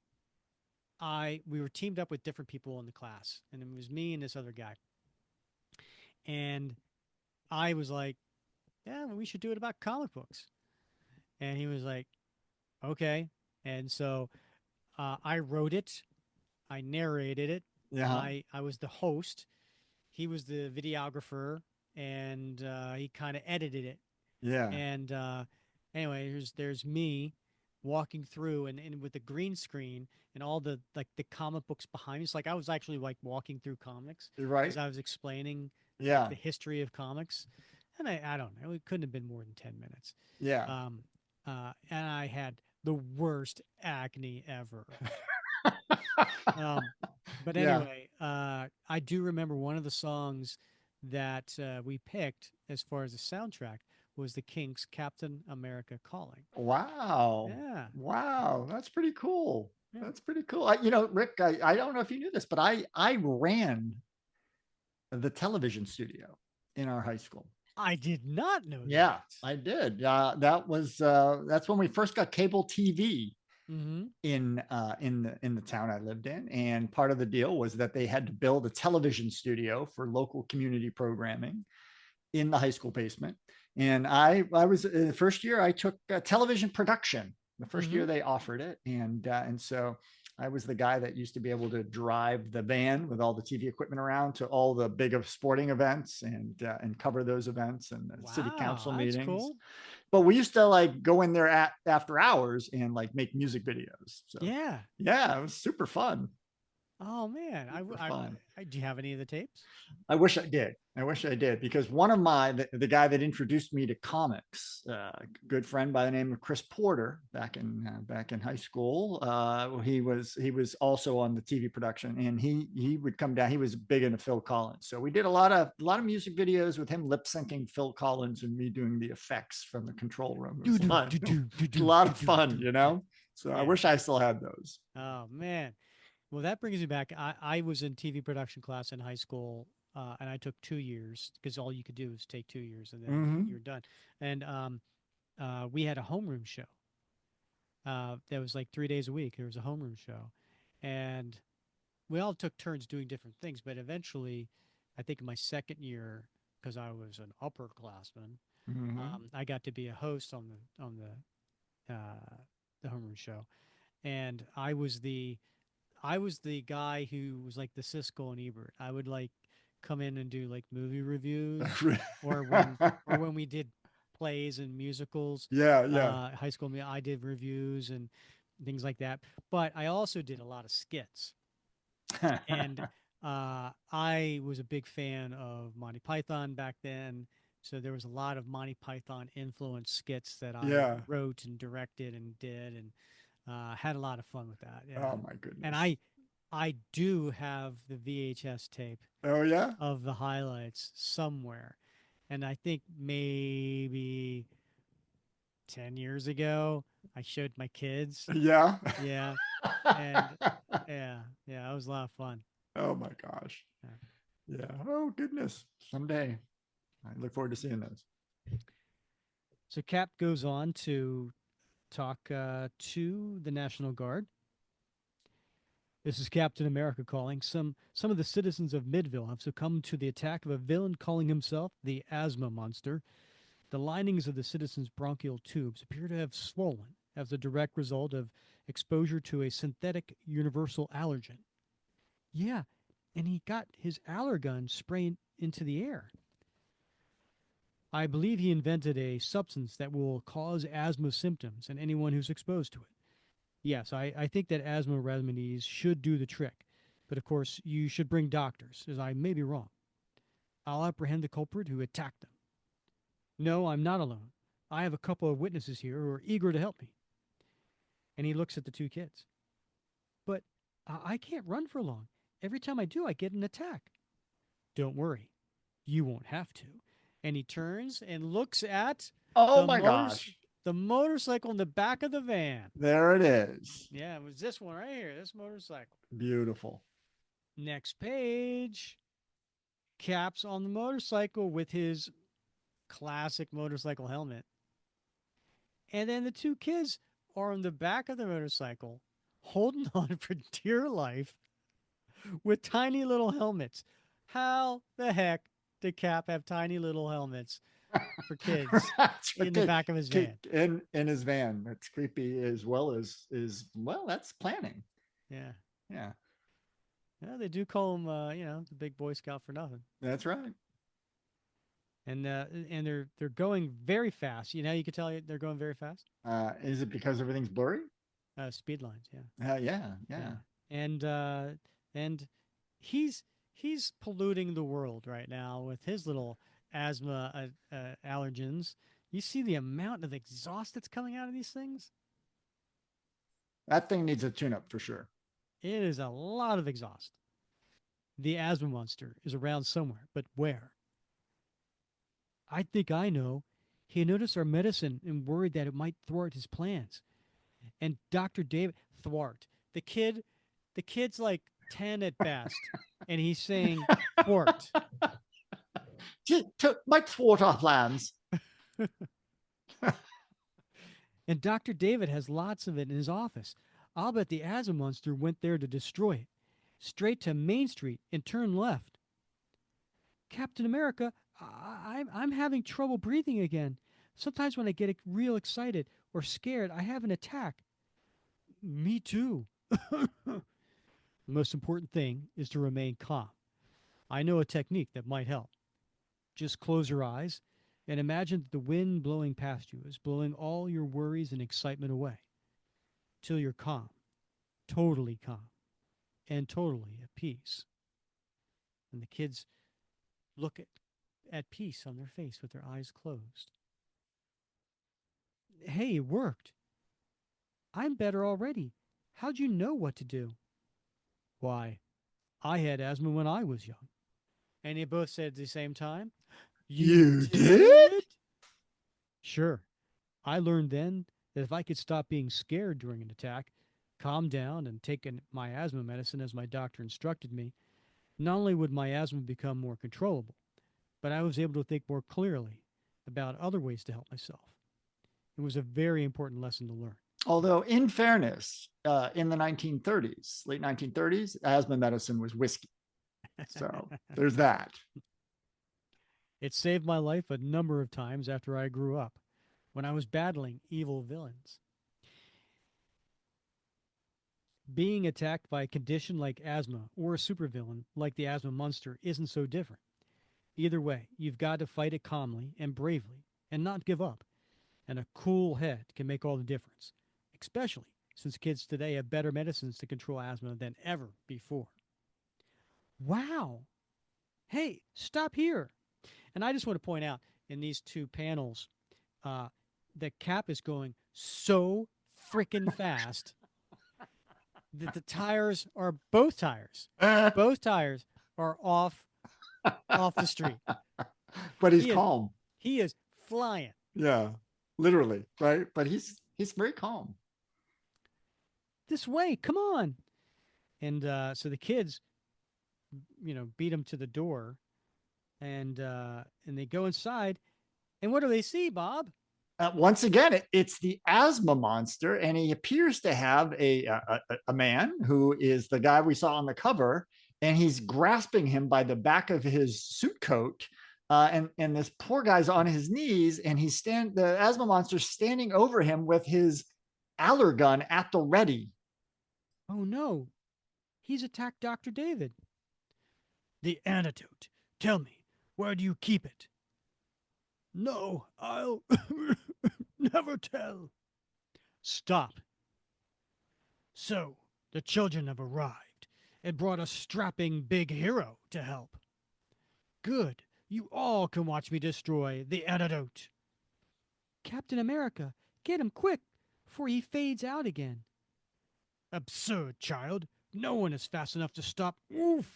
we were teamed up with different people in the class, and it was me and this other guy, and I was like, yeah, we should do it about comic books, and he was like, okay, and so I wrote it, I narrated it, Yeah. I was the host, he was the videographer, and he kind of edited it. Yeah. And anyway, there's me walking through and with the green screen and all the like the comic books behind me. It's like I was actually like walking through comics Right. because I was explaining like Yeah. the history of comics. And I don't know, it couldn't have been more than 10 minutes. Yeah. Um, and I had the worst acne ever. But Yeah. anyway, I do remember one of the songs that we picked as far as the soundtrack was the Kinks' "Captain America Calling." Wow. Yeah, Wow. That's pretty cool. yeah. That's pretty cool. Rick, I don't know if you knew this, but I ran the television studio in our high school. I did not know Yeah, that. I did. That's when we first got cable TV Mm-hmm. in the town I lived in, and part of the deal was that they had to build a television studio for local community programming in the high school basement. And I was the first year I took television production. The 1st year they offered it, and so I was the guy that used to be able to drive the van with all the TV equipment around to all the big sporting events and cover those events and the city council Wow, that's meetings. cool. But we used to like go in there after hours and like make music videos. So Yeah. yeah, it was super fun. Oh man, Super fun. do you have any of the tapes? I wish I did. I wish I did, because one of the guy that introduced me to comics, good friend by the name of Chris Porter, back in high school. He was also on the TV production, and he would come down. He was big into Phil Collins, so we did a lot of music videos with him lip syncing Phil Collins and me doing the effects from the control room. It was a lot of fun, you know. So I Yeah. wish I still had those. Oh man. Well, that brings me back. I was in TV production class in high school, and I took 2 years because all you could do is take 2 years and then Mhm. you're done. And we had a homeroom show that was like 3 days a week. There was a homeroom show, and we all took turns doing different things. But eventually, I think in my second year, because I was an upperclassman, Mhm. I got to be a host on the homeroom show, and I was the guy who was like the Siskel and Ebert. I would like come in and do like movie reviews, or when we did plays and musicals, Yeah, yeah. high school. I did reviews and things like that. But I also did a lot of skits, and I was a big fan of Monty Python back then. So there was a lot of Monty Python influenced skits that I Yeah. wrote and directed and did, and had a lot of fun with that. Yeah. Oh my goodness. And I do have the VHS tape Oh yeah. of the highlights somewhere. And I think maybe 10 years ago I showed my kids. Yeah. Yeah. And yeah, it was a lot of fun. Oh my gosh. Yeah. Yeah. Oh goodness. Someday. I look forward to seeing those. So Cap goes on to talk to the National Guard. This is Captain America calling. Some of the citizens of Midville have succumbed to the attack of a villain calling himself the Asthma Monster. The linings of the citizens' bronchial tubes appear to have swollen as a direct result of exposure to a synthetic universal allergen. Yeah, and he got his allergun sprayed into the air. I believe he invented a substance that will cause asthma symptoms in anyone who's exposed to it. Yes, I think that asthma remedies should do the trick, but of course you should bring doctors, as I may be wrong. I'll apprehend the culprit who attacked them. No, I'm not alone. I have a couple of witnesses here who are eager to help me. And he looks at the two kids. But I can't run for long. Every time I do, I get an attack. Don't worry. You won't have to. And he turns and looks at Oh the my motors- gosh. The motorcycle in the back of the van. There it is. Yeah, it was this one right here, this motorcycle. Beautiful. Next page. Cap's on the motorcycle with his classic motorcycle helmet. And then the two kids are on the back of the motorcycle holding on for dear life with tiny little helmets. How the heck did Cap have tiny little helmets for kids in the back of his van? In his van. That's creepy as well as well, that's planning. Yeah. Yeah. Yeah, they do call him, the big Boy Scout for nothing. That's right. And they're going very fast. You know, you can tell they're going very fast. Is it because everything's blurry? Speed lines, yeah. Yeah. And he's polluting the world right now with his little asthma allergens. You see the amount of exhaust that's coming out of these things? That thing needs a tune-up for sure. It is a lot of exhaust. The asthma monster is around somewhere, but where? I think I know. He noticed our medicine and worried that it might thwart his plans. And Dr. David thwart. The kid's like 10 at best, and he's saying thwart. Might thwart our plans. And Dr. David has lots of it in his office. I'll bet the asthma monster went there to destroy it. Straight to Main Street and turn left. Captain America, I'm having trouble breathing again. Sometimes when I get real excited or scared, I have an attack. Me too. The most important thing is to remain calm. I know a technique that might help. Just close your eyes and imagine that the wind blowing past you is blowing all your worries and excitement away till you're calm, totally calm, and totally at peace. And the kids look at peace on their face with their eyes closed. Hey, it worked. I'm better already. How'd you know what to do? Why, I had asthma when I was young. And they both said at the same time, You did? Sure. I learned then that if I could stop being scared during an attack, calm down, and take my asthma medicine as my doctor instructed me, not only would my asthma become more controllable, but I was able to think more clearly about other ways to help myself. It was a very important lesson to learn. Although, in fairness, in the 1930s, late 1930s, asthma medicine was whiskey. So there's that. It saved my life a number of times after I grew up, when I was battling evil villains. Being attacked by a condition like asthma or a supervillain like the asthma monster isn't so different. Either way, you've got to fight it calmly and bravely and not give up. And a cool head can make all the difference, especially since kids today have better medicines to control asthma than ever before. Wow. Hey, stop here. And I just want to point out in these two panels, the Cap is going so freaking fast that the tires are both tires are off the street. But he's calm. He is flying. Yeah, literally, right? But he's very calm. This way, come on. And so the kids, beat him to the door, and they go inside, and what do they see, Bob? Once again, it's the asthma monster, and he appears to have a man who is the guy we saw on the cover, and he's grasping him by the back of his suit coat, and this poor guy's on his knees, and the asthma monster's standing over him with his allergun at the ready. Oh no, he's attacked Dr. David. The antidote. Tell me, where do you keep it? No, I'll never tell. Stop. So, the children have arrived and brought a strapping big hero to help. Good. You all can watch me destroy the antidote. Captain America, get him quick before he fades out again. Absurd, child. No one is fast enough to stop. Oof.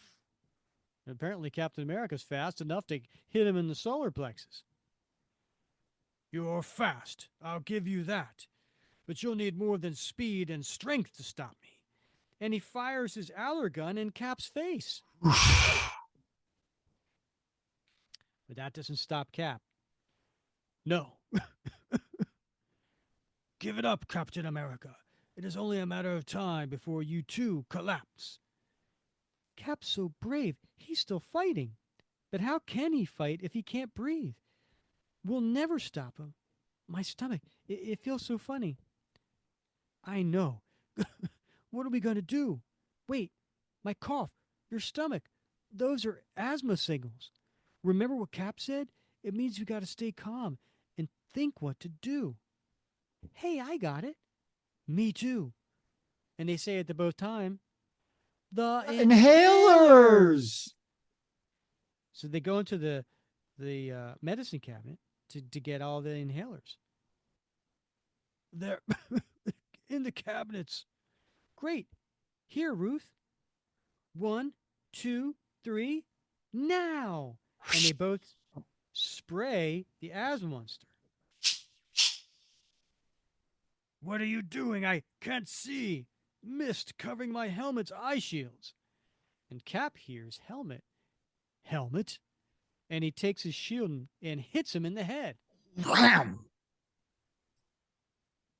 Apparently, Captain America's fast enough to hit him in the solar plexus. You're fast, I'll give you that. But you'll need more than speed and strength to stop me. And he fires his Aller gun in Cap's face. But that doesn't stop Cap. No. Give it up, Captain America. It is only a matter of time before you too collapse. Cap's so brave, he's still fighting. But how can he fight if he can't breathe? We'll never stop him. My stomach, it feels so funny. I know. What are we going to do? Wait, my cough, your stomach, those are asthma signals. Remember what Cap said? It means you got to stay calm and think what to do. Hey, I got it. Me too. And they say it at both time. The Inhalers. So they go into the medicine cabinet to get all the inhalers. They're in the cabinets. Great. Here, Ruth. 1, 2, 3, now. And they both spray the asthma monster. What are you doing? I can't see. Mist covering my helmet's eye shields. And Cap hears helmet. Helmet? And he takes his shield and hits him in the head. Wham!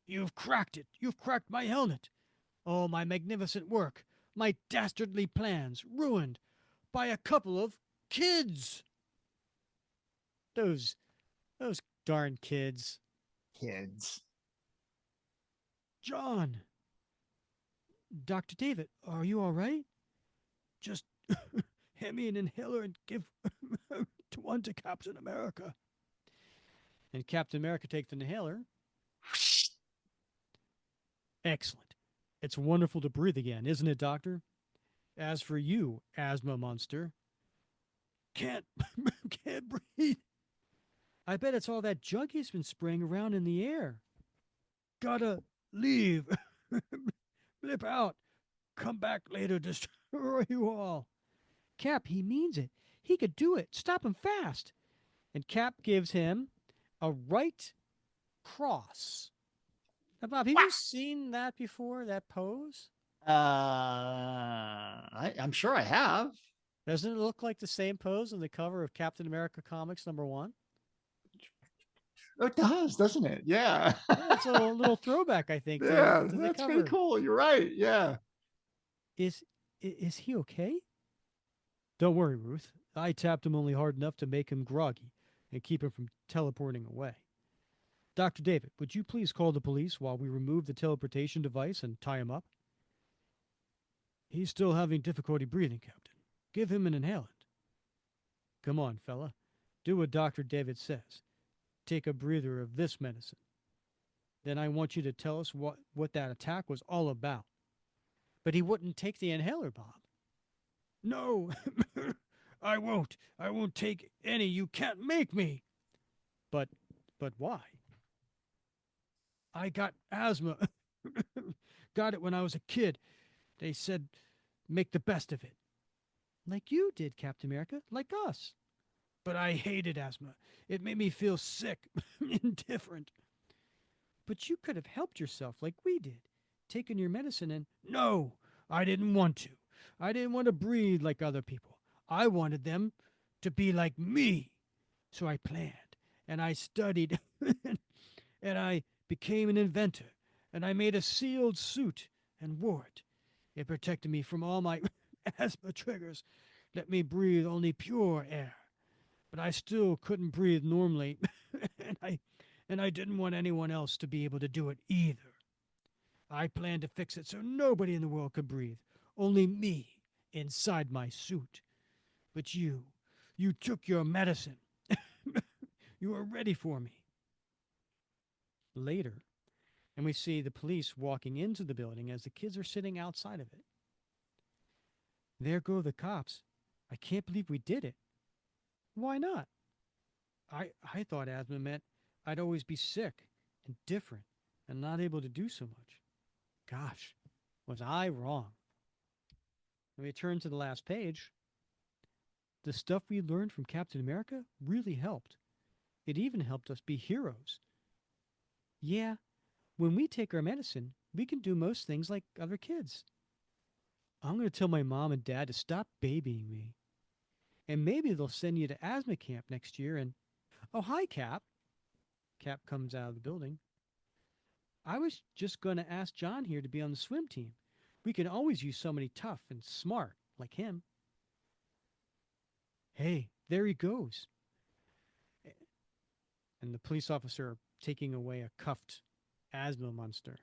You've cracked it. You've cracked my helmet. Oh, my magnificent work. My dastardly plans ruined by a couple of kids. Those darn kids. Kids. John. Dr. David, are you all right? Just hand me an inhaler and give one to Captain America. And Captain America takes the inhaler. Excellent. It's wonderful to breathe again, isn't it, Doctor? As for you, asthma monster, can't breathe. I bet it's all that junk he's been spraying around in the air. Gotta leave. Flip out. Come back later, destroy you all. Cap, he means it. He could do it. Stop him fast. And Cap gives him a right cross. Now, Bob, have you seen that before, that pose? I'm sure I have. Doesn't it look like the same pose on the cover of Captain America Comics #1? It does, doesn't it? Yeah. Yeah, it's a little throwback, I think. Yeah, to the that's cover. pretty cool. You're right. Yeah. Is he okay? Don't worry, Ruth. I tapped him only hard enough to make him groggy and keep him from teleporting away. Dr. David, would you please call the police while we remove the teleportation device and tie him up? He's still having difficulty breathing, Captain. Give him an inhalant. Come on, fella. Do what Dr. David says. Take a breather of this medicine. Then I want you to tell us what that attack was all about. But he wouldn't take the inhaler, Bob. No, I won't. I won't take any. You can't make me. But why? I got asthma. Got it when I was a kid. They said, make the best of it. Like you did, Captain America. Like us. But I hated asthma. It made me feel sick, indifferent. But you could have helped yourself like we did. Taken your medicine and... No, I didn't want to. I didn't want to breathe like other people. I wanted them to be like me. So I planned, and I studied, and I became an inventor, and I made a sealed suit and wore it. It protected me from all my asthma triggers, let me breathe only pure air. But I still couldn't breathe normally, and I didn't want anyone else to be able to do it either. I planned to fix it so nobody in the world could breathe, only me inside my suit. But you took your medicine. You were ready for me. Later, and we see the police walking into the building as the kids are sitting outside of it. There go the cops. I can't believe we did it. Why not? I thought asthma meant I'd always be sick and different and not able to do so much. Gosh, was I wrong? When we turn to the last page, the stuff we learned from Captain America really helped. It even helped us be heroes. Yeah, when we take our medicine, we can do most things like other kids. I'm going to tell my mom and dad to stop babying me. And maybe they'll send you to asthma camp next year. And, oh, hi, Cap. Cap comes out of the building. I was just going to ask John here to be on the swim team. We can always use somebody tough and smart like him. Hey, there he goes. And the police officer taking away a cuffed asthma Munster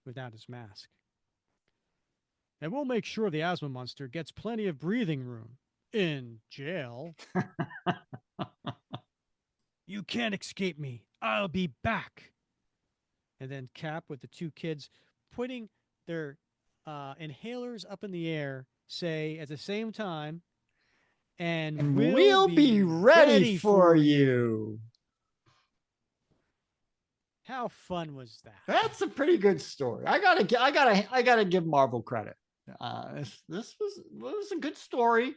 without his mask. And we'll make sure the asthma Munster gets plenty of breathing room in jail. You can't escape me. I'll be back. And then Cap with the two kids putting their inhalers up in the air say at the same time, and we'll be ready for you. How fun was that? That's a pretty good story. I gotta give Marvel credit. This was a good story,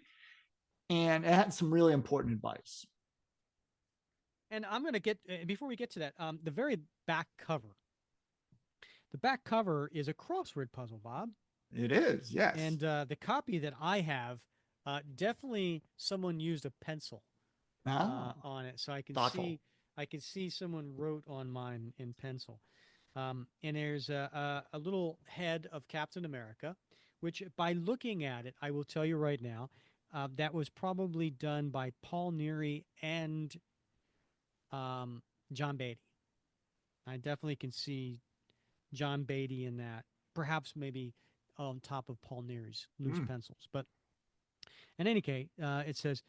and it had some really important advice. And I'm going to get, before we get to that, the very back cover. The back cover is a crossword puzzle, Bob. It is, yes. And the copy that I have, definitely someone used a pencil on it, so I can see someone wrote on mine in pencil. And there's a little head of Captain America, which by looking at it, I will tell you right now, that was probably done by Paul Neary and John Beatty. I definitely can see John Beatty in that, perhaps maybe on top of Paul Neary's loose pencils. But in any case, it says,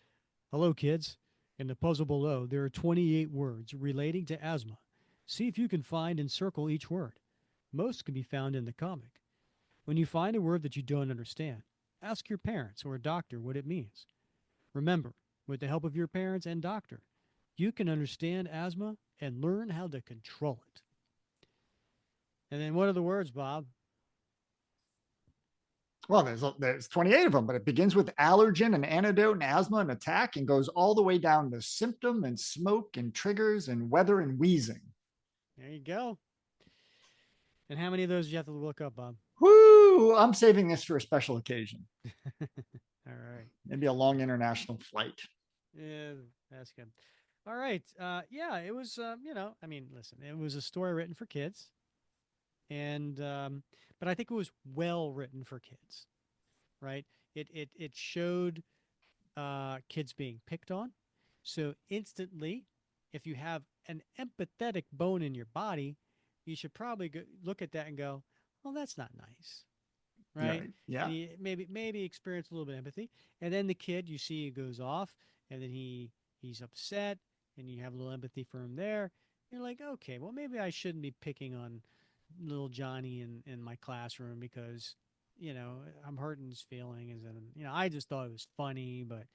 "Hello, kids. In the puzzle below, there are 28 words relating to asthma. See if you can find and circle each word. Most can be found in the comic. When you find a word that you don't understand, ask your parents or a doctor what it means. Remember, with the help of your parents and doctor, you can understand asthma and learn how to control it." And then what are the words, Bob? Well, there's 28 of them, but it begins with allergen and antidote and asthma and attack and goes all the way down to symptom and smoke and triggers and weather and wheezing. There you go. And how many of those do you have to look up, Bob? Woo! I'm saving this for a special occasion. All right. Maybe a long international flight. Yeah, that's good. All right. Yeah, it was, I mean, listen, it was a story written for kids. And, but I think it was well written for kids, right? It showed kids being picked on. So instantly, if you have an empathetic bone in your body, you should probably look at that and go, well, that's not nice. Right? Yeah. And maybe experience a little bit of empathy. And then the kid, you see, goes off and then he's upset and you have a little empathy for him there. You're like, okay, well, maybe I shouldn't be picking on little Johnny in my classroom because, I'm hurting his feelings. And, I just thought it was funny, but,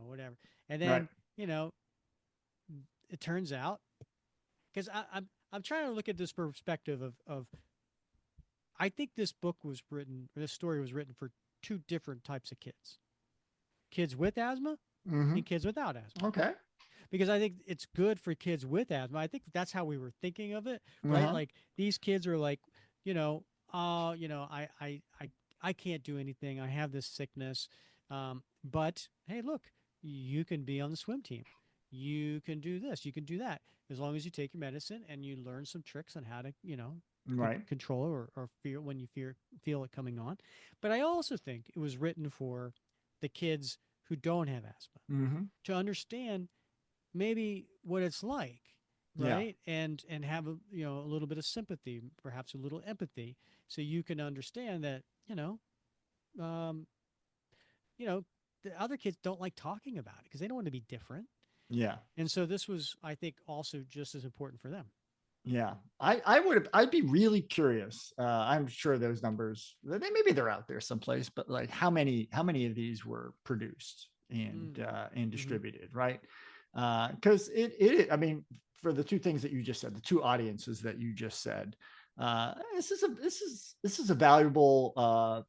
whatever. And then, it turns out, because I'm trying to look at this perspective of I think this story was written for two different types of kids. Kids with asthma and kids without asthma. Okay. Because I think it's good for kids with asthma. I think that's how we were thinking of it, right? Like these kids are like, I can't do anything. I have this sickness. But hey, look, you can be on the swim team. You can do this. You can do that. As long as you take your medicine and you learn some tricks on how to, control it or feel when you feel it coming on. But I also think it was written for the kids who don't have asthma to understand maybe what it's like, right? Yeah. And have a little bit of sympathy, perhaps a little empathy, so you can understand that the other kids don't like talking about it because they don't want to be different. Yeah. And so this was, I think, also just as important for them. Yeah, I'd be really curious. I'm sure those numbers, maybe they're out there someplace, but like how many of these were produced and distributed, right? Because I mean, for the two things that you just said, the two audiences that you just said, This is a valuable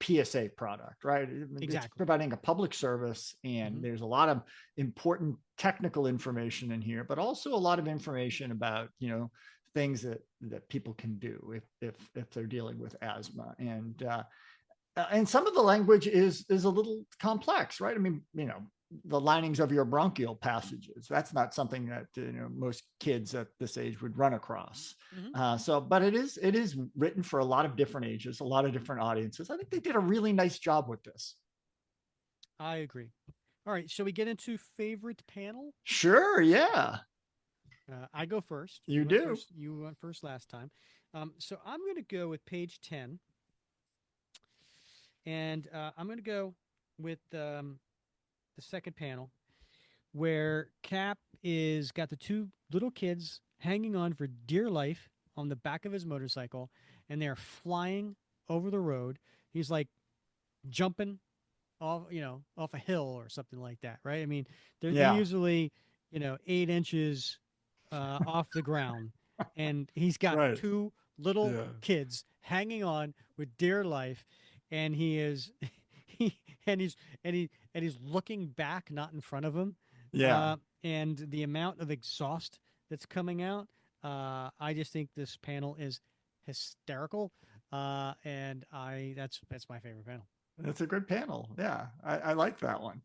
PSA product, right? It's Exactly. providing a public service, and there's a lot of important technical information in here, but also a lot of information about things that people can do if they're dealing with asthma. And some of the language is a little complex, right? I mean, the linings of your bronchial passages. That's not something that most kids at this age would run across. But it is written for a lot of different ages, a lot of different audiences. I think they did a really nice job with this. I agree. All right, shall we get into favorite panel? Sure, yeah. I go first. You do. You went first last time. So I'm going to go with page 10. And I'm going to go with the second panel, where Cap is got the two little kids hanging on for dear life on the back of his motorcycle, and they're flying over the road. He's like jumping off a hill or something like that, right? I mean, they're usually 8 inches off the ground, and he's got two little kids hanging on with dear life, and he's looking back, not in front of him. And the amount of exhaust that's coming out, I just think this panel is hysterical. And that's my favorite panel. That's a good panel. Yeah, I like that one.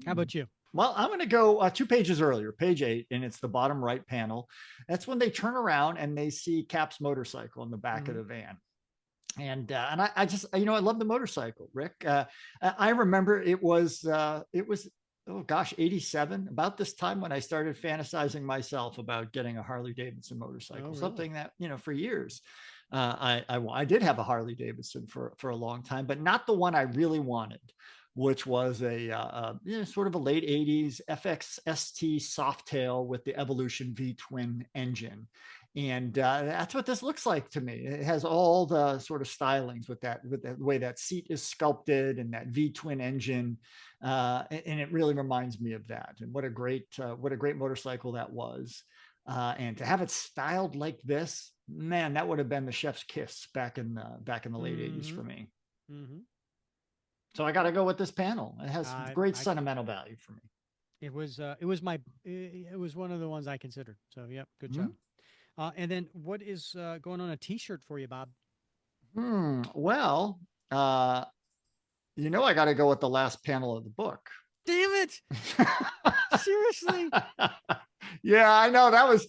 How about you? Well, I'm going to go 2 pages earlier, page 8, and it's the bottom right panel. That's when they turn around and they see Cap's motorcycle in the back of the van. And I just, I love the motorcycle, Rick. I remember it was, oh gosh, 87, about this time when I started fantasizing myself about getting a Harley Davidson motorcycle, really? Something that, for years. I did have a Harley Davidson for a long time, but not the one I really wanted, which was a sort of a late 80s FX ST Softail with the Evolution V-twin engine. And that's what this looks like to me. It has all the sort of stylings with the way that seat is sculpted and that V-twin engine. And it really reminds me of that. And what a great motorcycle that was. And to have it styled like this, man, that would have been the chef's kiss back in the late 80s for me. So I got to go with this panel. It has great sentimental value for me. It was one of the ones I considered. So, yep, good job. And then what is going on a T-shirt for you, Bob? Well, I got to go with the last panel of the book. Damn it! Seriously? Yeah, I know. That was,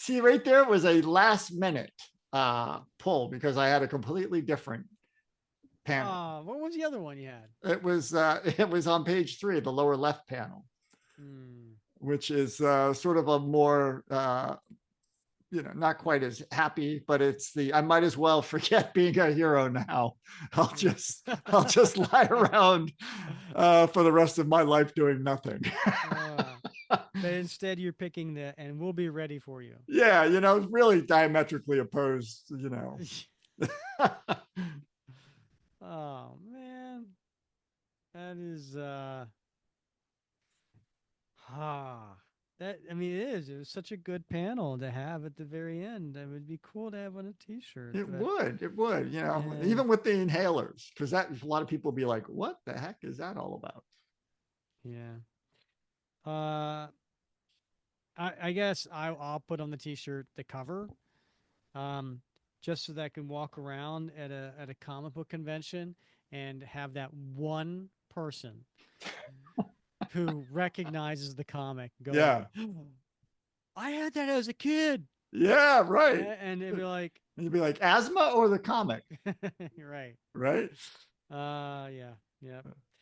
right there was a last minute pull because I had a completely different panel. What was the other one you had? It was on page 3, the lower left panel, which is sort of a more not quite as happy, but it's I might as well forget being a hero now. I'll just lie around for the rest of my life doing nothing. But instead you're picking and we'll be ready for you. Yeah, really diametrically opposed, Oh man. That is it was such a good panel to have at the very end. It would be cool to have on a T-shirt. It would, even with the inhalers, because a lot of people be like, what the heck is that all about? Yeah. I guess I'll put on the T-shirt the cover, just so that I can walk around at a comic book convention and have that one person who recognizes the comic. Go, yeah, I had that as a kid. Yeah, right. And it'd be like, you'd be like, asthma or the comic? Right. Right. Yeah.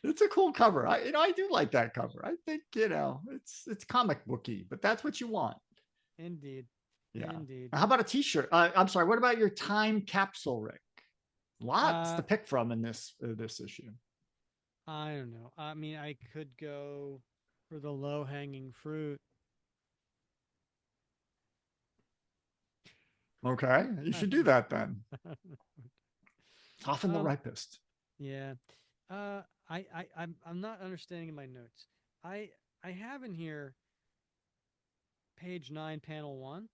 It's a cool cover. I do like that cover. I think it's comic booky, but that's what you want. Indeed. Yeah. Indeed. How about a T-shirt? I'm sorry. What about your time capsule, Rick? Lots to pick from in this issue. I don't know. I mean, I could go for the low-hanging fruit. Okay, you should do that then. Often the ripest. Yeah. I'm not understanding my notes. I have in here page 9, panel 1.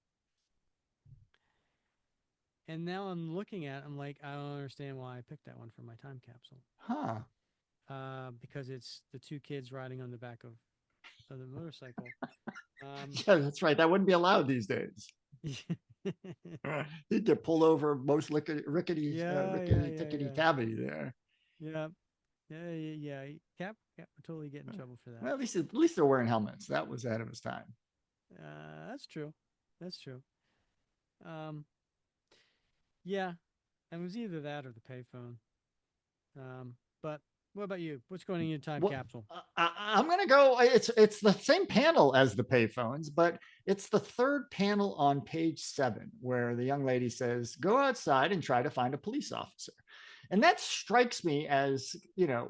And now I'm looking at it, I'm like, I don't understand why I picked that one for my time capsule. Huh. Because it's the two kids riding on the back of the motorcycle. Yeah, that's right. That wouldn't be allowed these days. He'd get pulled over most rickety, Yeah, yeah, rickety, yeah, tickety yeah. tabby there. Yeah. Yeah, yeah, yeah. Cap would totally get in trouble for that. Well, at least they're wearing helmets. That was ahead of his time. That's true. That's true. Um, yeah, and it was either that or the payphone. But what about you? What's going in your time Well, capsule? I'm going to go. It's the same panel as the payphones, but it's the third panel on page 7 where the young lady says, "Go outside and try to find a police officer," and that strikes me as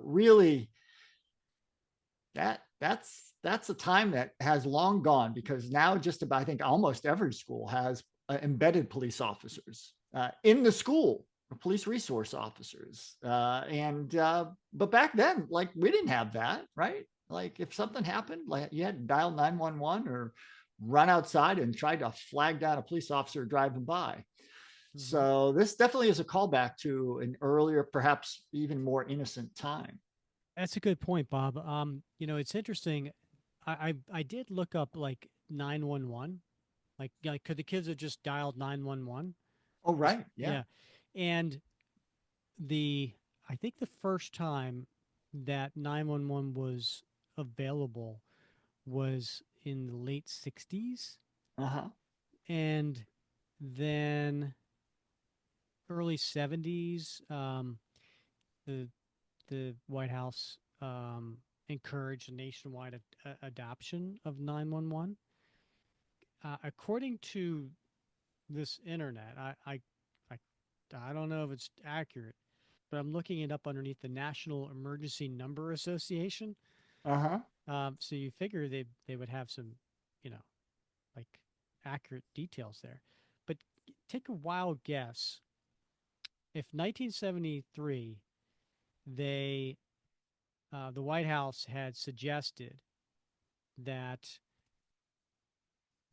really that's a time that has long gone, because now just about I think almost every school has embedded police officers in the school, police resource officers, and but back then, like, we didn't have that, right? Like, if something happened, like, you had to dial 911 or run outside and try to flag down a police officer driving by. So this definitely is a callback to an earlier, perhaps even more innocent time. That's a good point, Bob. It's interesting. I did look up like 911, like could the kids have just dialed 911? Oh, right. Yeah. Yeah, and I think the first time that 911 was available was in the late 60s, Uh-huh. and then early 70s. The White House encouraged nationwide adoption of 911. According to this internet, I I don't know if it's accurate, but I'm looking it up underneath the National Emergency Number Association. Uh-huh. So you figure they would have some, you know, like accurate details there. But take a wild guess. If 1973 they the White House had suggested that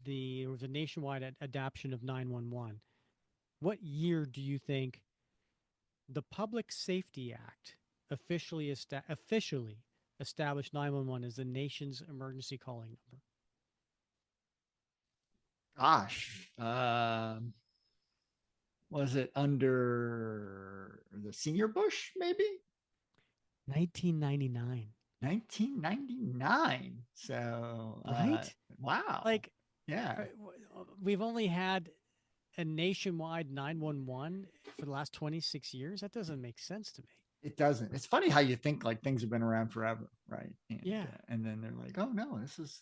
there was a nationwide adoption of 911. What year do you think the Public Safety Act officially established 911 as the nation's emergency calling number? Gosh. Was it under the senior Bush, maybe? 1999. 1999. So, Right? wow. Like, Yeah, we've only had a nationwide 911 for the last 26 years. That doesn't make sense to me. it doesn't. It's funny how you think like things have been around forever, right? Yeah. And then they're like, oh no, this is.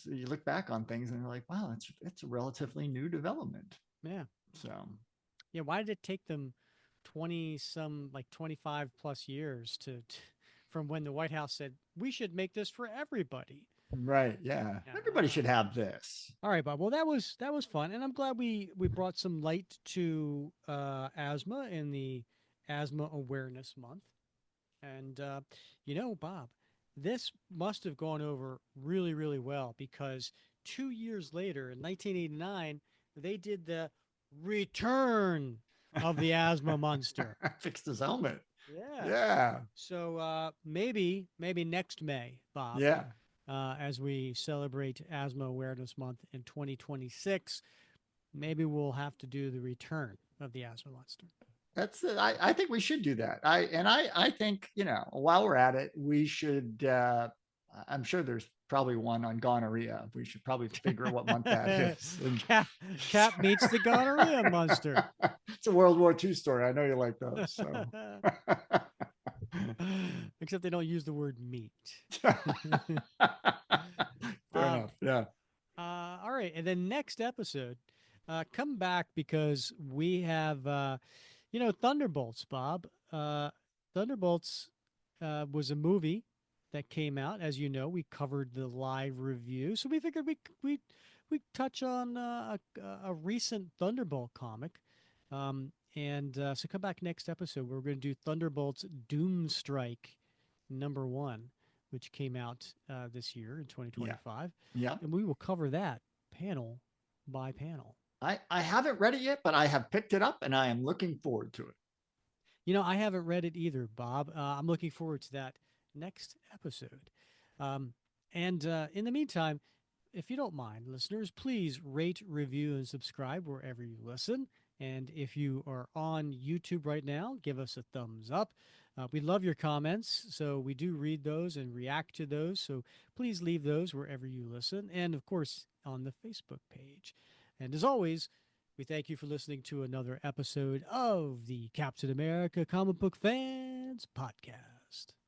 You look back on things and they're like, wow, it's a relatively new development. Yeah. So, Yeah. Why did it take them 25 plus years from when the White House said we should make this for everybody? right, yeah, Yeah, everybody should have this. all right, Bob. Well, that was fun, and I'm glad we brought some light to asthma in the Asthma Awareness Month. And Bob, this must have gone over really, really well because 2 years later, in 1989, they did the return of the Asthma Munster. Fixed his helmet. Yeah. Yeah, So maybe next May, Bob, yeah. as we celebrate Asthma Awareness Month in 2026, maybe we'll have to do the return of the Asthma Monster. That's it. I think we should do that. I think, while we're at it, we should, I'm sure there's probably one on gonorrhea. We should probably figure out what month that is. Cap meets the gonorrhea monster. It's a World War II story. I know you like those. So. Except they don't use the word meat. Fair enough. Yeah. All right. And then next episode, come back because we have, Thunderbolts, Bob. Thunderbolts was a movie that came out. As you know, we covered the live review. So we figured we'd touch on a recent Thunderbolt comic. So come back next episode. We're going to do Thunderbolts Doomstrike #1, which came out this year in 2025. Yeah. And we will cover that panel by panel. I haven't read it yet, but I have picked it up and I am looking forward to it. I haven't read it either, Bob. I'm looking forward to that next episode. Um, and in the meantime, if you don't mind, listeners, please rate, review, and subscribe wherever you listen. And if you are on YouTube right now, give us a thumbs up. We love your comments, so we do read those and react to those. So please leave those wherever you listen, and of course on the Facebook page. And as always, we thank you for listening to another episode of the Captain America Comic Book Fans Podcast.